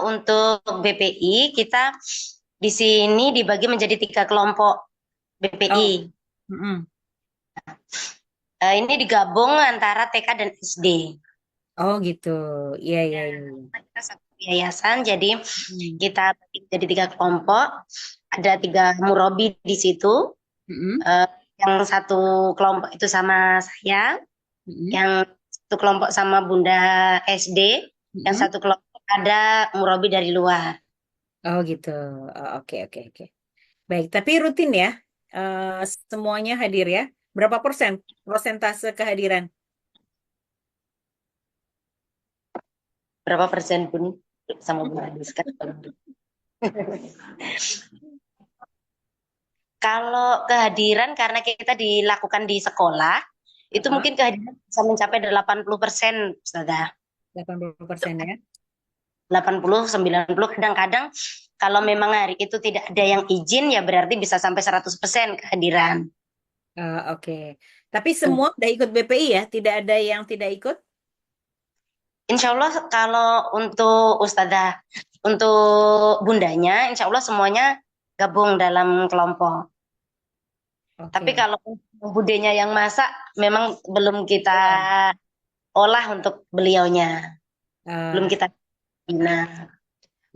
Untuk BPI kita di sini dibagi menjadi 3 kelompok Oh, BPI. mm-mm. Ini digabung antara TK dan SD. Oh gitu, iya iya Ya, iya. kita satu yayasan, jadi Hmm. kita bagi jadi 3 kelompok. Ada 3 murabi di situ. Mm-mm. Eh, yang satu kelompok itu sama saya, Mm-mm. yang satu kelompok sama Bunda SD, yang Mm-mm. satu kelompok ada murabi dari luar. Oh gitu, oh, oke oke oke. Baik, tapi rutin ya, Eh, semuanya hadir ya. Berapa persen prosentase kehadiran? Berapa persen pun sama Bunda Rizka. Kalau kehadiran karena kita dilakukan di sekolah, itu Heeh, mungkin kehadiran bisa mencapai 80%, Ustazah. 80% ya. 80, 90 kadang-kadang kalau memang hari itu tidak ada yang izin ya berarti bisa sampai 100% kehadiran. Oke. Tapi semua udah ikut BPI ya, tidak ada yang tidak ikut? Insya Allah kalau untuk Ustazah, untuk bundanya, insya Allah semuanya gabung dalam kelompok. Tapi Oke. kalau budenya yang masak, memang belum kita Belum. olah untuk beliaunya. Belum Eh, kita bina. iya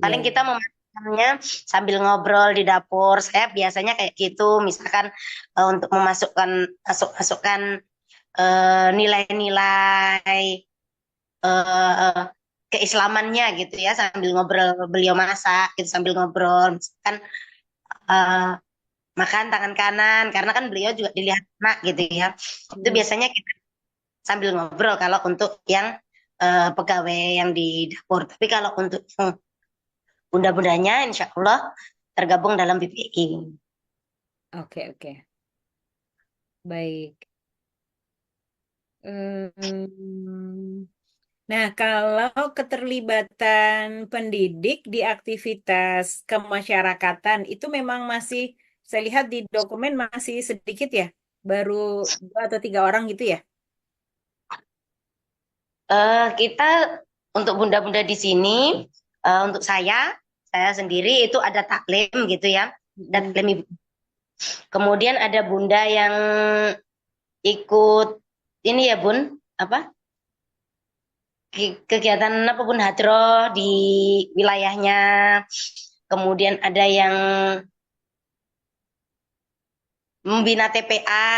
Paling kita iya. memasakkannya sambil ngobrol di dapur. Saya biasanya kayak gitu, misalkan untuk masukkan nilai-nilai eh, keislamannya gitu ya sambil ngobrol beliau masak gitu sambil ngobrol misalkan eh, makan tangan kanan karena kan beliau juga dilihat anak gitu ya itu Hmm. biasanya kita sambil ngobrol kalau untuk yang pegawai yang di dapur tapi kalau untuk yang bunda-bundanya insya Allah tergabung dalam BPI. Oke oke. Baik. Hmm. Nah, kalau keterlibatan pendidik di aktivitas kemasyarakatan itu memang masih, saya lihat di dokumen masih sedikit ya, baru 2 atau 3 orang gitu ya. Kita untuk bunda-bunda di sini, untuk saya sendiri itu ada taklim gitu ya, Mm-mm. taklim ibu. Kemudian ada bunda yang ikut ini ya bun, apa kegiatan apa bun hadroh di wilayahnya. Kemudian ada yang membina TPA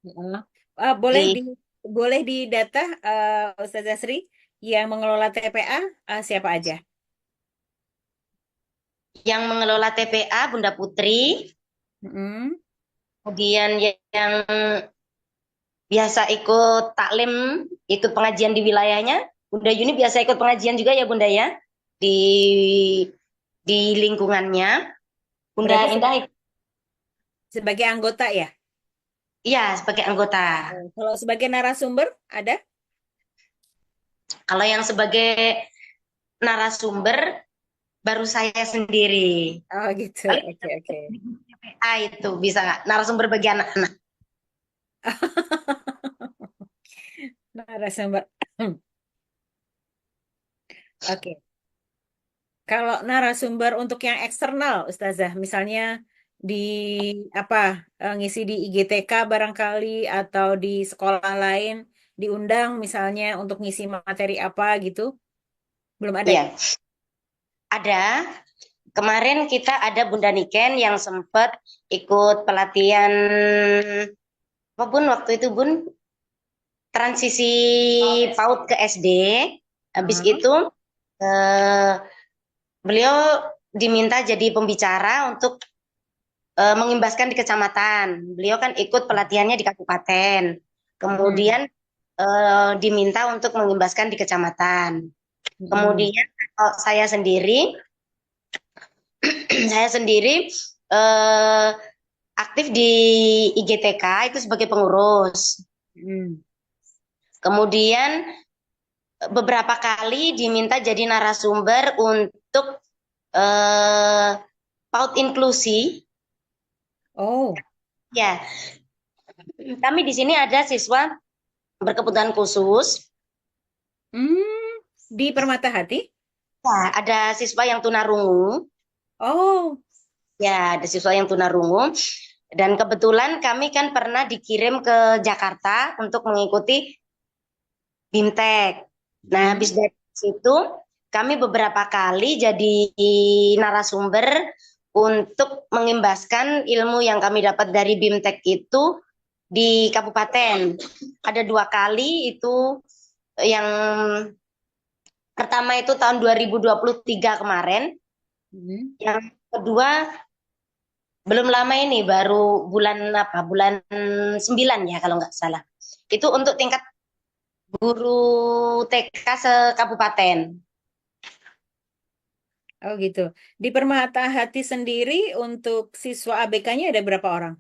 Heeh. Boleh di boleh didata, Ustazah Sri, yang mengelola TPA siapa aja? yang mengelola TPA Bunda Putri. Mm-mm. Kemudian yang biasa ikut taklim, ikut pengajian di wilayahnya. Bunda Yuni biasa ikut pengajian juga ya Bunda ya di lingkungannya. Bunda Berarti Indah, sebagai anggota ya. iya sebagai anggota. Kalau sebagai narasumber ada? Kalau yang sebagai narasumber baru saya sendiri. Oh gitu. Paling Oke, oke. TPA itu bisa nggak narasumber bagi anak-anak. Narasumber. Oke. Kalau narasumber untuk yang eksternal, Ustazah, misalnya di apa, ngisi di IGTK barangkali atau di sekolah lain diundang misalnya untuk ngisi materi apa gitu, belum ada. Iya, ada. Kemarin kita ada Bunda Niken yang sempat ikut pelatihan apa Bun waktu itu Bun transisi PAUD ke SD. Habis Hmm. itu eh, beliau diminta jadi pembicara untuk mengimbaskan di kecamatan. Beliau kan ikut pelatihannya di kabupaten. Hmm. Kemudian diminta untuk mengimbaskan di kecamatan. Hmm. Kemudian saya sendiri saya sendiri eh, aktif di IGTK itu sebagai pengurus. Hmm. Kemudian beberapa kali diminta jadi narasumber untuk eh, PAUD inklusi. Oh. Ya, kami di sini ada siswa berkebutuhan khusus. Hmm. Di Permata Hati? Ya, ada siswa yang tunarungu. Oh. Ya, ada siswa yang tunarungu. Dan kebetulan kami kan pernah dikirim ke Jakarta untuk mengikuti BIMTEK. Nah, Hmm. habis dari situ kami beberapa kali jadi narasumber untuk mengimbaskan ilmu yang kami dapat dari BIMTEK itu di kabupaten. Ada 2 kali itu yang pertama itu tahun 2023 kemarin, Hmm. yang kedua belum lama ini baru bulan apa? Bulan 9 ya kalau nggak salah. Itu untuk tingkat guru TK sekabupaten. Oh gitu. Di Permata Hati sendiri untuk siswa ABK-nya ada berapa orang?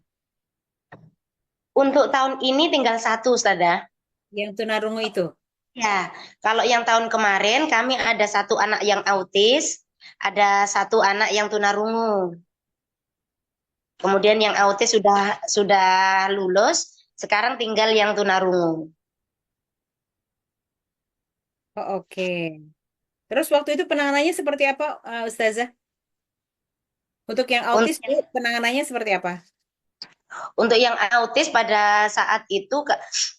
Untuk tahun ini tinggal 1, Ustazah. Yang tunarungu itu? Ya, kalau yang tahun kemarin kami ada 1 anak yang autis, ada 1 anak yang tunarungu. Kemudian yang autis sudah lulus, sekarang tinggal yang tunarungu. Oh, oke. Terus waktu itu penanganannya seperti apa, Ustazah? Untuk yang autis Untuk, itu penanganannya seperti apa? untuk yang autis pada saat itu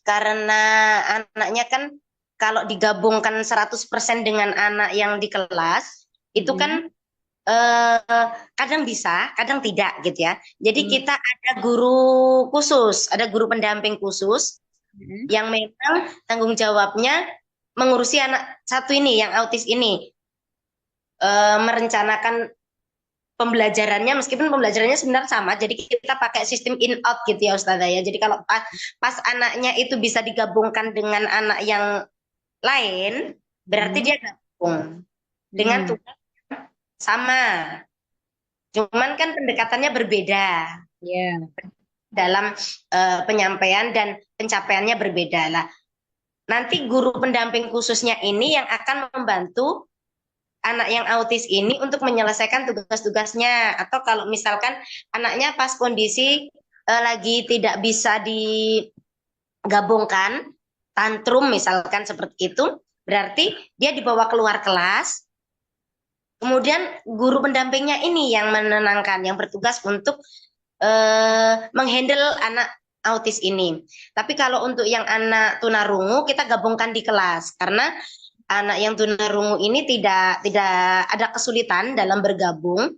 karena anaknya kan kalau digabungkan 100% dengan anak yang di kelas, itu Mm-mm. kan kadang bisa, kadang tidak gitu ya. Jadi Hmm. kita ada guru khusus, ada guru pendamping khusus Mm-mm. yang memang tanggung jawabnya mengurusi anak satu ini, yang autis ini, merencanakan pembelajarannya, meskipun pembelajarannya sebenarnya sama. Jadi kita pakai sistem in out gitu ya Ustazah ya. Jadi kalau pas anaknya itu bisa digabungkan dengan anak yang lain, berarti Mm-mm. dia gabung dengan Mm-mm. tugas sama. Cuman kan pendekatannya berbeda Ya. dalam penyampaian dan pencapaiannya berbeda lah. nanti guru pendamping khususnya ini yang akan membantu anak yang autis ini untuk menyelesaikan tugas-tugasnya. Atau kalau misalkan anaknya pas kondisi lagi tidak bisa digabungkan, tantrum misalkan seperti itu, berarti dia dibawa keluar kelas. Kemudian guru pendampingnya ini yang menenangkan, yang bertugas untuk menghandle anak autis ini. Tapi kalau untuk yang anak tunarungu kita gabungkan di kelas karena anak yang tunarungu ini tidak ada kesulitan dalam bergabung.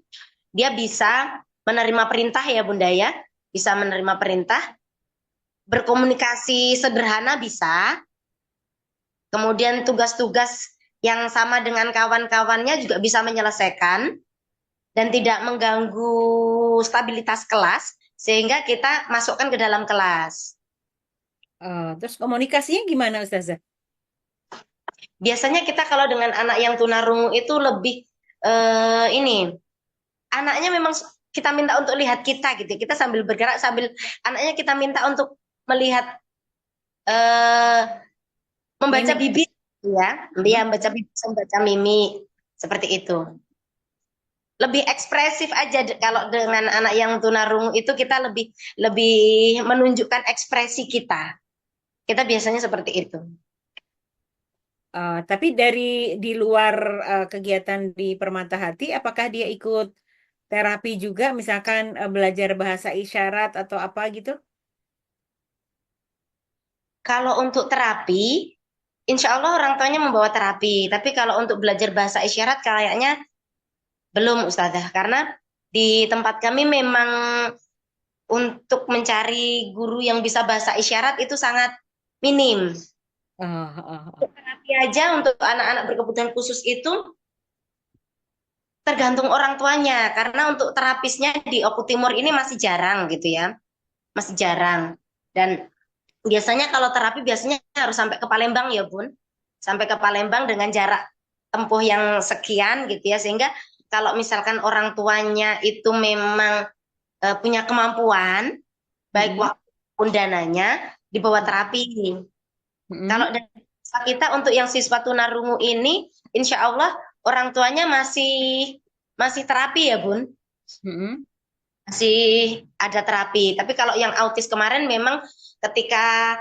Dia bisa menerima perintah ya Bunda ya, bisa menerima perintah, berkomunikasi sederhana bisa. Kemudian tugas-tugas yang sama dengan kawan-kawannya juga bisa menyelesaikan dan tidak mengganggu stabilitas kelas sehingga kita masukkan ke dalam kelas. Terus komunikasinya gimana Ustazah? Biasanya kita kalau dengan anak yang tunarungu itu lebih ini, anaknya memang kita minta untuk lihat kita gitu. Kita sambil bergerak sambil anaknya kita minta untuk melihat membaca Mimik. bibir ya, dia membaca bibir, membaca mimik seperti itu. Lebih ekspresif aja kalau dengan anak yang tunarungu itu kita lebih menunjukkan ekspresi kita. Kita biasanya seperti itu. Tapi di luar kegiatan di Permata Hati, apakah dia ikut terapi juga, misalkan belajar bahasa isyarat atau apa gitu? Kalau untuk terapi, insya Allah orang tuanya membawa terapi. Tapi kalau untuk belajar bahasa isyarat kayaknya belum Ustazah. Karena di tempat kami memang untuk mencari guru yang bisa bahasa isyarat itu sangat minim. Terapi aja untuk anak-anak berkebutuhan khusus itu tergantung orang tuanya. Karena untuk terapisnya di Oku Timur ini masih jarang gitu ya. Masih jarang. Dan biasanya kalau terapi biasanya harus sampai ke Palembang ya Bun. Sampai ke Palembang dengan jarak tempuh yang sekian gitu ya. Sehingga kalau misalkan orang tuanya itu memang punya kemampuan, baik waktu pun dananya, dibawa terapi. Kalau dari siswa kita untuk yang siswa tunarungu ini, insya Allah orang tuanya masih terapi ya Bun. Masih ada terapi. Tapi kalau yang autis kemarin memang ketika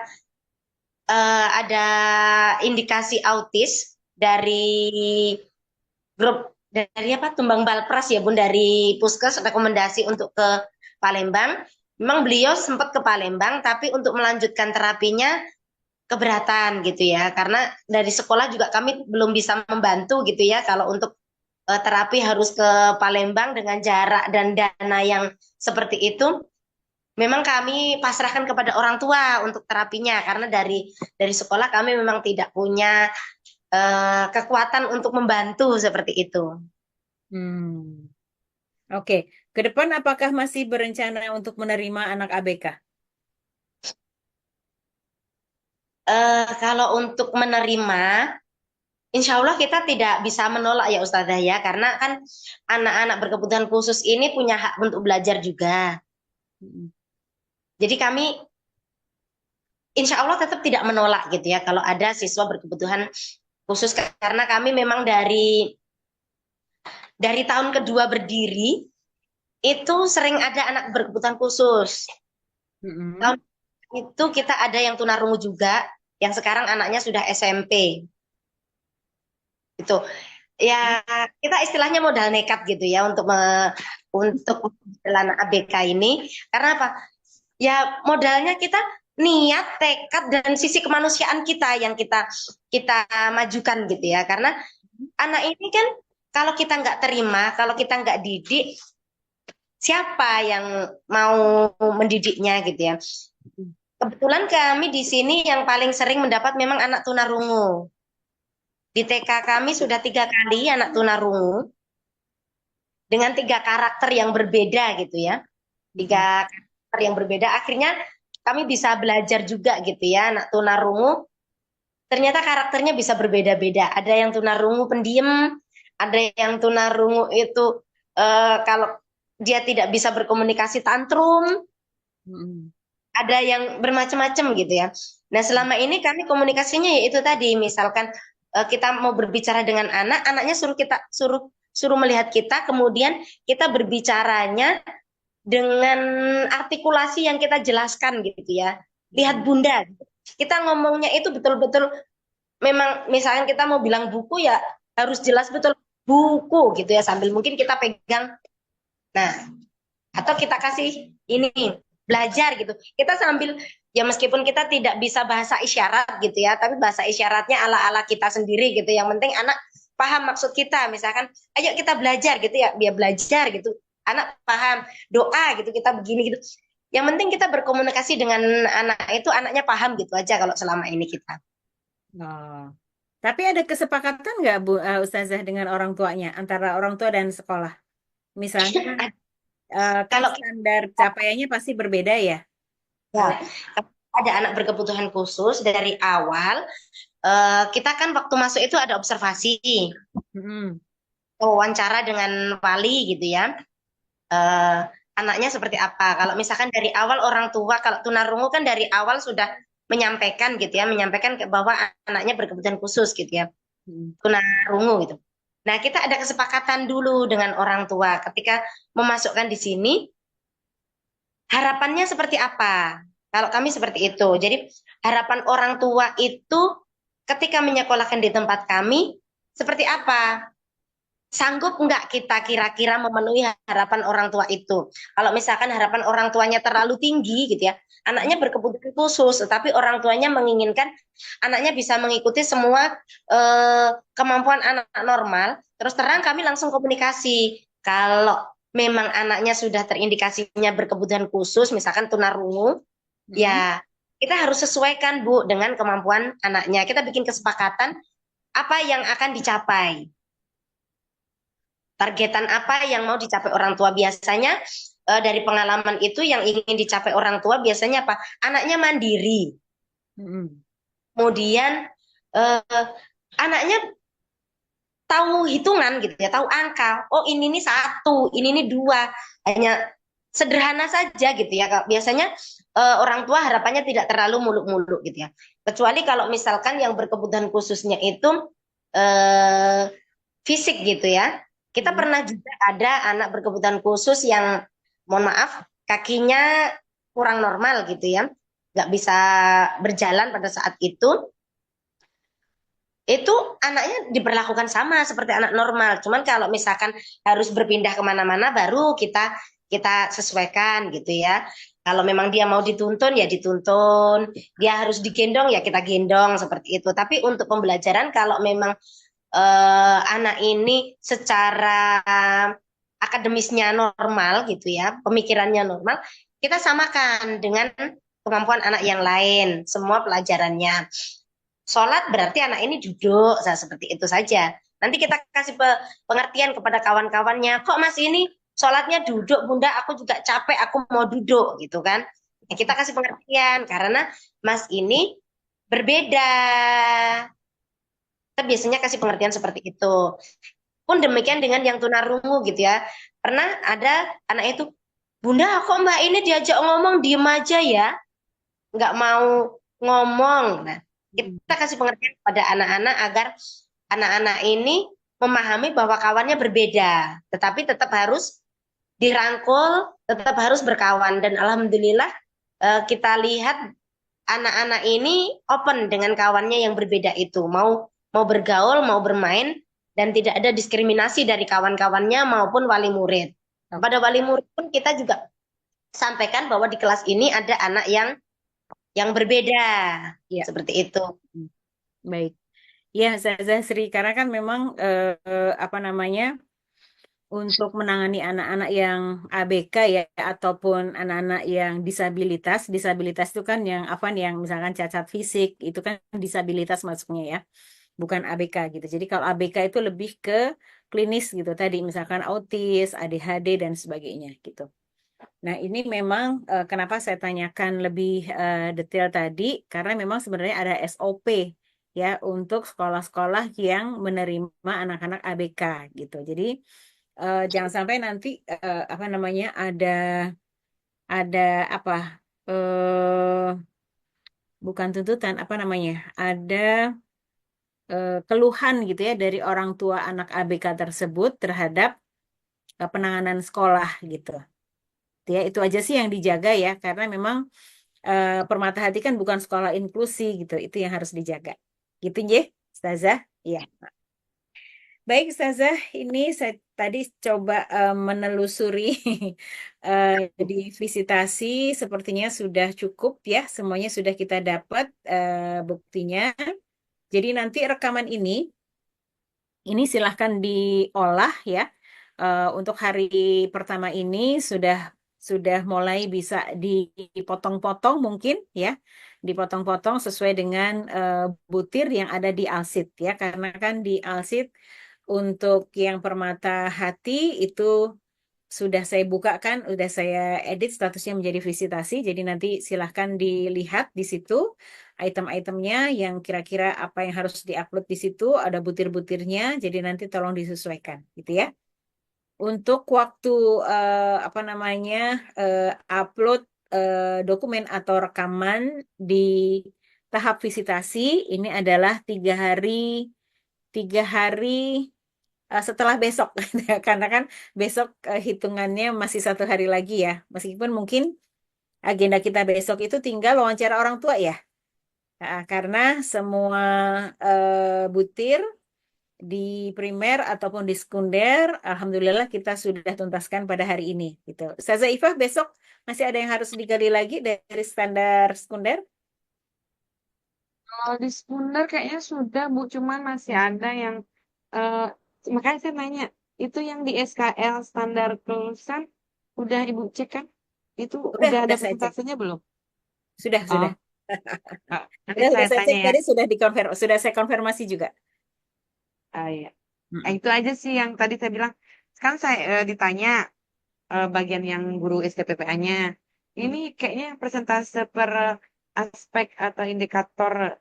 ada indikasi autis dari grup dari apa Tumbang Balpras ya Bun, dari Puskes rekomendasi untuk ke Palembang. Memang beliau sempat ke Palembang, tapi untuk melanjutkan terapinya keberatan gitu ya. Karena dari sekolah juga kami belum bisa membantu gitu ya. Kalau untuk terapi harus ke Palembang dengan jarak dan dana yang seperti itu. Memang kami pasrahkan kepada orang tua untuk terapinya karena dari sekolah kami memang tidak punya kekuatan untuk membantu seperti itu. Oke. Ke depan apakah masih berencana untuk menerima anak ABK? Kalau untuk menerima, insya Allah kita tidak bisa menolak ya Ustazah ya, karena kan anak-anak berkebutuhan khusus ini punya hak untuk belajar juga. Jadi kami insya Allah tetap tidak menolak gitu ya kalau ada siswa berkebutuhan khusus, karena kami memang dari tahun kedua berdiri itu sering ada anak berkebutuhan khusus. Tahun itu kita ada yang tunarungu juga, yang sekarang anaknya sudah SMP. Itu ya kita istilahnya modal nekat gitu ya untuk jalan ABK ini. Karena apa? Ya modalnya kita niat, tekad dan sisi kemanusiaan kita yang kita majukan gitu ya. Karena anak ini kan kalau kita nggak terima, kalau kita nggak didik, siapa yang mau mendidiknya gitu ya. Kebetulan kami di sini yang paling sering mendapat memang anak tunarungu. Di TK kami sudah 3 kali anak tunarungu dengan 3 karakter yang berbeda gitu ya. 3 karakter yang berbeda. Akhirnya kami bisa belajar juga gitu ya, anak tunarungu. Ternyata karakternya bisa berbeda-beda. Ada yang tunarungu pendiam, ada yang tunarungu itu kalau dia tidak bisa berkomunikasi tantrum. Ada yang bermacam-macam gitu ya. Nah, selama ini kami komunikasinya yaitu tadi, misalkan kita mau berbicara dengan anak, anaknya suruh melihat kita, kemudian kita berbicaranya dengan artikulasi yang kita jelaskan gitu ya. Lihat Bunda, kita ngomongnya itu betul-betul memang misalkan kita mau bilang buku ya harus jelas betul buku gitu ya, sambil mungkin kita pegang. Nah, atau kita kasih ini belajar gitu. Kita sambil ya meskipun kita tidak bisa bahasa isyarat gitu ya, tapi bahasa isyaratnya ala-ala kita sendiri gitu. Yang penting anak paham maksud kita. Misalkan, ayo kita belajar gitu ya, biar belajar gitu. Anak paham doa gitu, kita begini gitu. Yang penting kita berkomunikasi dengan anak itu, anaknya paham gitu aja kalau selama ini kita. Oh. Tapi ada kesepakatan nggak Bu Ustazah dengan orang tuanya, antara orang tua dan sekolah? Misalnya kan Kalau standar capaiannya pasti berbeda ya. ya, ada anak berkebutuhan khusus dari awal, kita kan waktu masuk itu ada observasi, Mm-mm. wawancara dengan wali gitu ya. eh, Anaknya seperti apa. Kalau misalkan dari awal orang tua, kalau tunarungu kan dari awal sudah menyampaikan gitu ya, menyampaikan bahwa anaknya berkebutuhan khusus gitu ya, Mm. tunarungu gitu. Nah, kita ada kesepakatan dulu dengan orang tua ketika memasukkan di sini, harapannya seperti apa. Kalau kami seperti itu. Jadi, harapan orang tua itu ketika menyekolahkan di tempat kami, seperti apa? Sanggup nggak kita kira-kira memenuhi harapan orang tua itu? Kalau misalkan harapan orang tuanya terlalu tinggi gitu ya, anaknya berkebutuhan khusus, tetapi orang tuanya menginginkan anaknya bisa mengikuti semua kemampuan anak normal, terus terang kami langsung komunikasi. Kalau memang anaknya sudah terindikasinya berkebutuhan khusus, misalkan tunarungu, Mm. ya kita harus sesuaikan Bu dengan kemampuan anaknya. Kita bikin kesepakatan apa yang akan dicapai. Targetan apa yang mau dicapai orang tua. Biasanya dari pengalaman itu yang ingin dicapai orang tua biasanya apa? Anaknya mandiri. Mm-mm. Kemudian eh, anaknya tahu hitungan gitu ya, tahu angka. Oh ini nih satu, ini nih dua. Hanya sederhana saja gitu ya. Biasanya orang tua harapannya tidak terlalu muluk-muluk gitu ya. Kecuali kalau misalkan yang berkebutuhan khususnya itu eh, fisik gitu ya. Kita Mm. pernah juga ada anak berkebutuhan khusus yang, mohon maaf, kakinya kurang normal gitu ya, nggak bisa berjalan pada saat itu anaknya diperlakukan sama seperti anak normal. Cuman kalau misalkan harus berpindah kemana-mana, baru kita kita sesuaikan gitu ya. Kalau memang dia mau dituntun ya dituntun, dia harus digendong ya kita gendong seperti itu. Tapi untuk pembelajaran kalau memang anak ini secara akademisnya normal gitu ya, pemikirannya normal, kita samakan dengan kemampuan anak yang lain, semua pelajarannya. Sholat berarti anak ini duduk, nah, seperti itu saja. Nanti kita kasih pengertian kepada kawan-kawannya, kok Mas ini sholatnya duduk, Bunda, aku juga capek, aku mau duduk, gitu kan. Ya, kita kasih pengertian, karena Mas ini berbeda. Kita biasanya kasih pengertian seperti itu. Pun demikian dengan yang tunarungu gitu ya. Pernah ada anak itu, Bunda kok Mbak ini diajak ngomong diem aja ya, nggak mau ngomong. Nah, Mm. kita kasih pengertian kepada anak-anak agar anak-anak ini memahami bahwa kawannya berbeda, tetapi tetap harus dirangkul, tetap harus berkawan. Dan alhamdulillah kita lihat anak-anak ini open dengan kawannya yang berbeda itu, mau bergaul, mau bermain, dan tidak ada diskriminasi dari kawan-kawannya maupun wali murid. Pada wali murid pun kita juga sampaikan bahwa di kelas ini ada anak yang berbeda, Ya, seperti itu. baik. Ya, Ustazah Sri, karena kan memang apa namanya, untuk menangani anak-anak yang ABK ya, ataupun anak-anak yang disabilitas, disabilitas itu kan yang apa nih, yang misalkan cacat fisik, itu kan disabilitas masuknya ya, bukan ABK gitu. Jadi kalau ABK itu lebih ke klinis gitu tadi, misalkan autis, ADHD dan sebagainya gitu. Nah, ini memang kenapa saya tanyakan lebih detail tadi, karena memang sebenarnya ada SOP ya untuk sekolah-sekolah yang menerima anak-anak ABK gitu. Jadi jangan sampai nanti apa namanya ada apa bukan tuntutan, apa namanya? Ada keluhan gitu ya dari orang tua anak ABK tersebut terhadap penanganan sekolah gitu. Ya, itu aja sih yang dijaga ya, karena memang Permata Hati kan bukan sekolah inklusi gitu. Itu yang harus dijaga. Gitu ya, Ustazah? Iya. Baik, Ustazah, ini saya tadi coba menelusuri di visitasi, sepertinya sudah cukup ya, semuanya sudah kita dapat buktinya. Jadi nanti rekaman ini silahkan diolah ya. Untuk hari pertama ini sudah mulai bisa dipotong-potong mungkin ya, dipotong-potong sesuai dengan butir yang ada di alsit ya, karena kan di alsit untuk yang Permata Hati itu sudah saya buka kan, udah saya edit statusnya menjadi visitasi. Jadi nanti silahkan dilihat di situ item-itemnya yang kira-kira apa yang harus diupload di situ, ada butir-butirnya. Jadi nanti tolong disesuaikan, gitu ya. Untuk waktu apa namanya upload dokumen atau rekaman di tahap visitasi ini adalah 3 hari setelah besok karena kan besok hitungannya masih 1 hari lagi ya, meskipun mungkin agenda kita besok itu tinggal wawancara orang tua ya. Karena semua butir di primer ataupun di sekunder alhamdulillah kita sudah tuntaskan pada hari ini gitu. Ustazah Ifah, besok masih ada yang harus digali lagi dari standar sekunder? Kalau di sekunder kayaknya sudah, Bu. Cuman masih ada yang eh makanya saya nanya, itu yang di SKL standar kelulusan udah Ibu cek kan? Itu udah ada Udah saya cek. presentasenya belum? Sudah. Oh, nanti Udah saya saya tanya cek ya. tadi, sudah saya konfirmasi juga. Ah, iya. Mm-mm. Itu aja sih yang tadi saya bilang. Sekarang saya ditanya bagian yang guru STPPA-nya. Ini kayaknya persentase per aspek atau indikator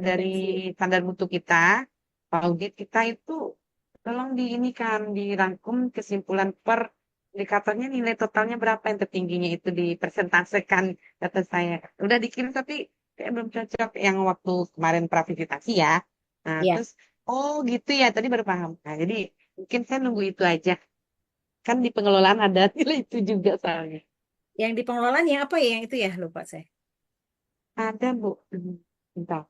dari Kompetensi. standar mutu kita, audit kita itu tolong diinikan, dirangkum kesimpulan per indikatornya nilai totalnya berapa yang tertingginya itu dipresentasekan kata saya. Udah dikirim tapi kayak belum cocok yang waktu kemarin pravisitasi ya. Nah, Ya, terus oh gitu ya tadi baru paham. Nah, jadi mungkin saya nunggu itu aja. Kan di pengelolaan ada nilai itu juga soalnya. yang di pengelolaan yang apa ya yang itu ya lupa saya. Ada, Bu. Bentar.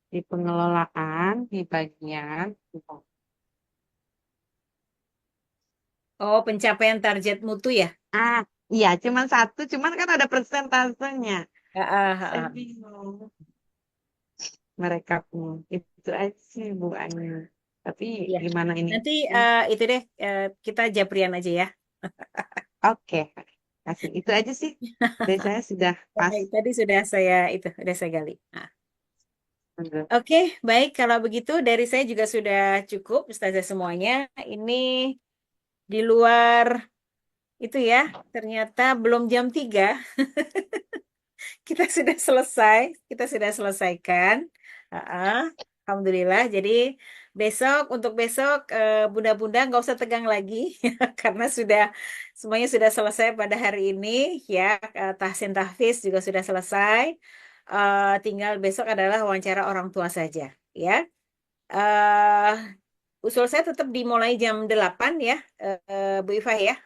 Di pengelolaan, di bagian. Bentar. Oh, pencapaian target mutu ya? Ah, iya, cuman satu. Cuman kan ada persentasenya. Saya Ah. bingung. Mereka pun. Itu aja sih, Bu Ayu. Tapi Ya. gimana ini? Nanti itu deh kita japrian aja ya. Oke. Kasih. Itu aja sih. Dari saya sudah pas. Baik, tadi sudah saya gali. Nah. Menurut. Oke, baik kalau begitu dari saya juga sudah cukup Ustazah semuanya. Ini di luar itu ya, ternyata belum jam 3 kita sudah selesai, kita sudah selesaikan. Alhamdulillah. Jadi untuk besok bunda-bunda nggak usah tegang lagi karena semuanya sudah selesai pada hari ini ya. Tahsin tahfiz juga sudah selesai. Tinggal besok adalah wawancara orang tua saja ya. eh Usul saya tetap dimulai jam 8 ya, Bu Ifah ya.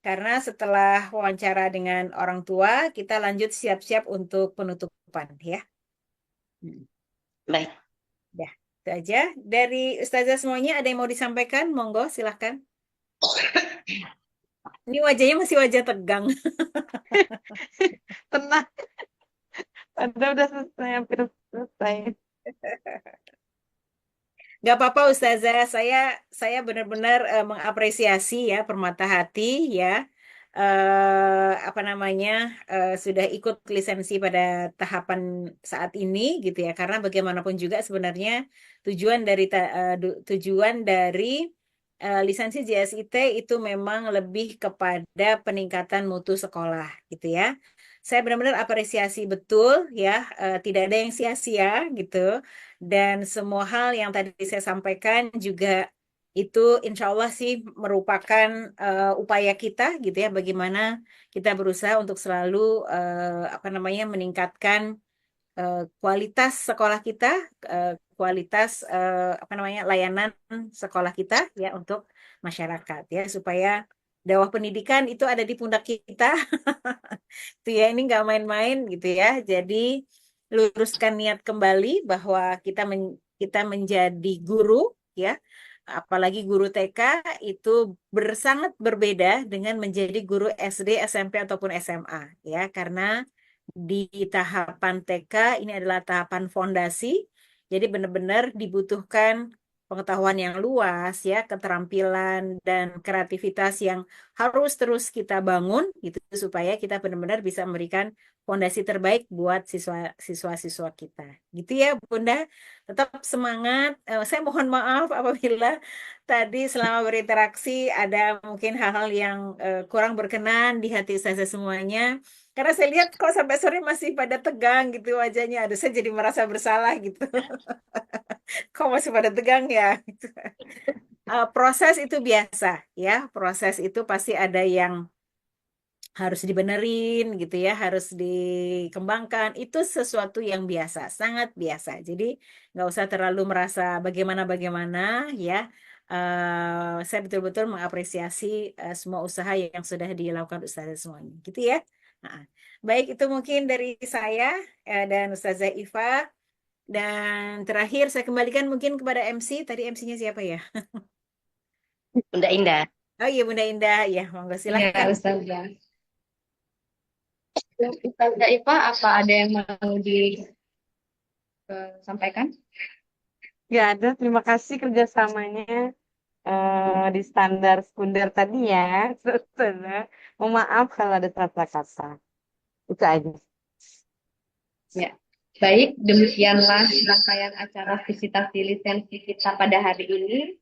Karena setelah wawancara dengan orang tua, kita lanjut siap-siap untuk penutupan ya. Hmm. Baik. Ya, itu aja. Dari Ustazah semuanya ada yang mau disampaikan? Monggo, silahkan. Ini wajahnya masih wajah tegang. Tenang. Udah selesai. Hampir selesai. Gak apa-apa Ustazah, saya benar-benar mengapresiasi ya Permata Hati ya. Apa namanya sudah ikut lisensi pada tahapan saat ini gitu ya. Karena bagaimanapun juga sebenarnya tujuan dari lisensi JSIT itu memang lebih kepada peningkatan mutu sekolah gitu ya. Saya benar-benar apresiasi betul ya, tidak ada yang sia-sia gitu. Dan semua hal yang tadi saya sampaikan juga itu insya Allah sih merupakan upaya kita gitu ya, bagaimana kita berusaha untuk selalu apa namanya meningkatkan kualitas sekolah kita, kualitas apa namanya layanan sekolah kita ya untuk masyarakat ya, supaya dakwah pendidikan itu ada di pundak kita. Itu ya, ini nggak main-main gitu ya. Jadi luruskan niat kembali bahwa kita menjadi guru ya, apalagi guru TK itu sangat berbeda dengan menjadi guru SD, SMP ataupun SMA ya, karena di tahapan TK ini adalah tahapan fondasi, jadi benar-benar dibutuhkan pengetahuan yang luas ya, keterampilan dan kreativitas yang harus terus kita bangun gitu supaya kita benar-benar bisa memberikan fondasi terbaik buat siswa-siswa kita. Gitu ya, Bunda. Tetap semangat. Saya mohon maaf apabila tadi selama berinteraksi ada mungkin hal-hal yang kurang berkenan di hati saya semuanya. Karena saya lihat kok sampai sore masih pada tegang gitu wajahnya. Aduh, saya jadi merasa bersalah gitu. Kok masih pada tegang ya? Gitu. Proses itu biasa ya. Proses itu pasti ada yang harus dibenerin gitu ya, harus dikembangkan. Itu sesuatu yang biasa, sangat biasa. Jadi nggak usah terlalu merasa bagaimana-bagaimana ya. Saya betul-betul mengapresiasi semua usaha yang sudah dilakukan Ustazah semuanya, gitu ya. Nah, baik itu mungkin dari saya dan Ustazah Iva. Dan terakhir saya kembalikan mungkin kepada MC. Tadi MC-nya siapa ya? Bunda Indah. Oh iya Bunda Indah, ya monggo Iya, silahkan. Ustazah. Ustazah Iva, apa ada yang mau disampaikan? Ya ada, terima kasih kerjasamanya di standar sekunder tadi ya. Saudara. Mohon maaf kalau ada salah kata. Itu aja. Ya, baik, demikianlah rangkaian acara visitasi lisensi kita pada hari ini.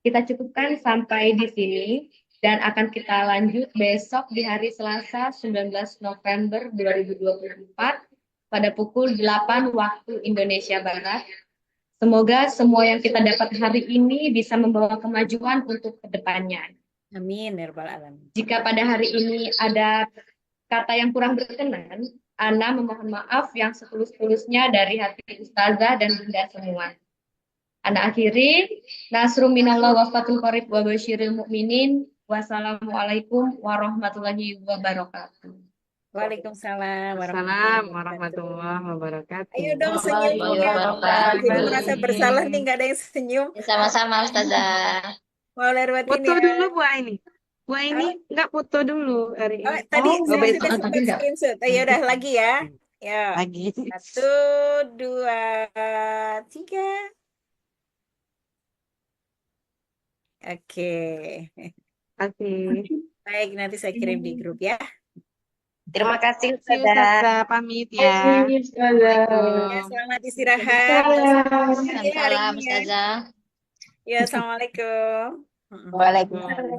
Kita cukupkan sampai di sini dan akan kita lanjut besok di hari Selasa 19 November 2024 pada pukul 8 waktu Indonesia Barat. Semoga semua yang kita dapat hari ini bisa membawa kemajuan untuk kedepannya. Amin ya rabbal alamin. Jika pada hari ini ada kata yang kurang berkenan, Ana memohon maaf yang setulus-tulusnya dari hati Ustazah dan Bunda semua. Ana akhiri, nasrum minallah wa fatul qarib wa basyiril mu'minin. Wassalamualaikum warahmatullahi wabarakatuh. Waalaikumsalam Assalamualaikum warahmatullahi wabarakatuh. warahmatullahi wabarakatuh. Ayo dong Warahmatullahi senyum ya. Jadi merasa bersalah nih nggak ada yang senyum. Sama-sama Ustazah. Mau lewat ini Foto ya. dulu Bu Aini. Bu Aini nggak foto dulu hari Oh, ini. tadi saya besok. sudah sempat screenshot. Ayo udah lagi ya. Ya. Lagi. 1, 2, 3. Oke. Kasih. Baik, nanti saya kirim di grup ya. Terima kasih See you, Ustazah. Ustazah. Pamit ya. Ya, Assalamualaikum. selamat istirahat. Ya, hari Salam ini ya. Ustazah. Ya, assalamualaikum. Waalaikumsalam.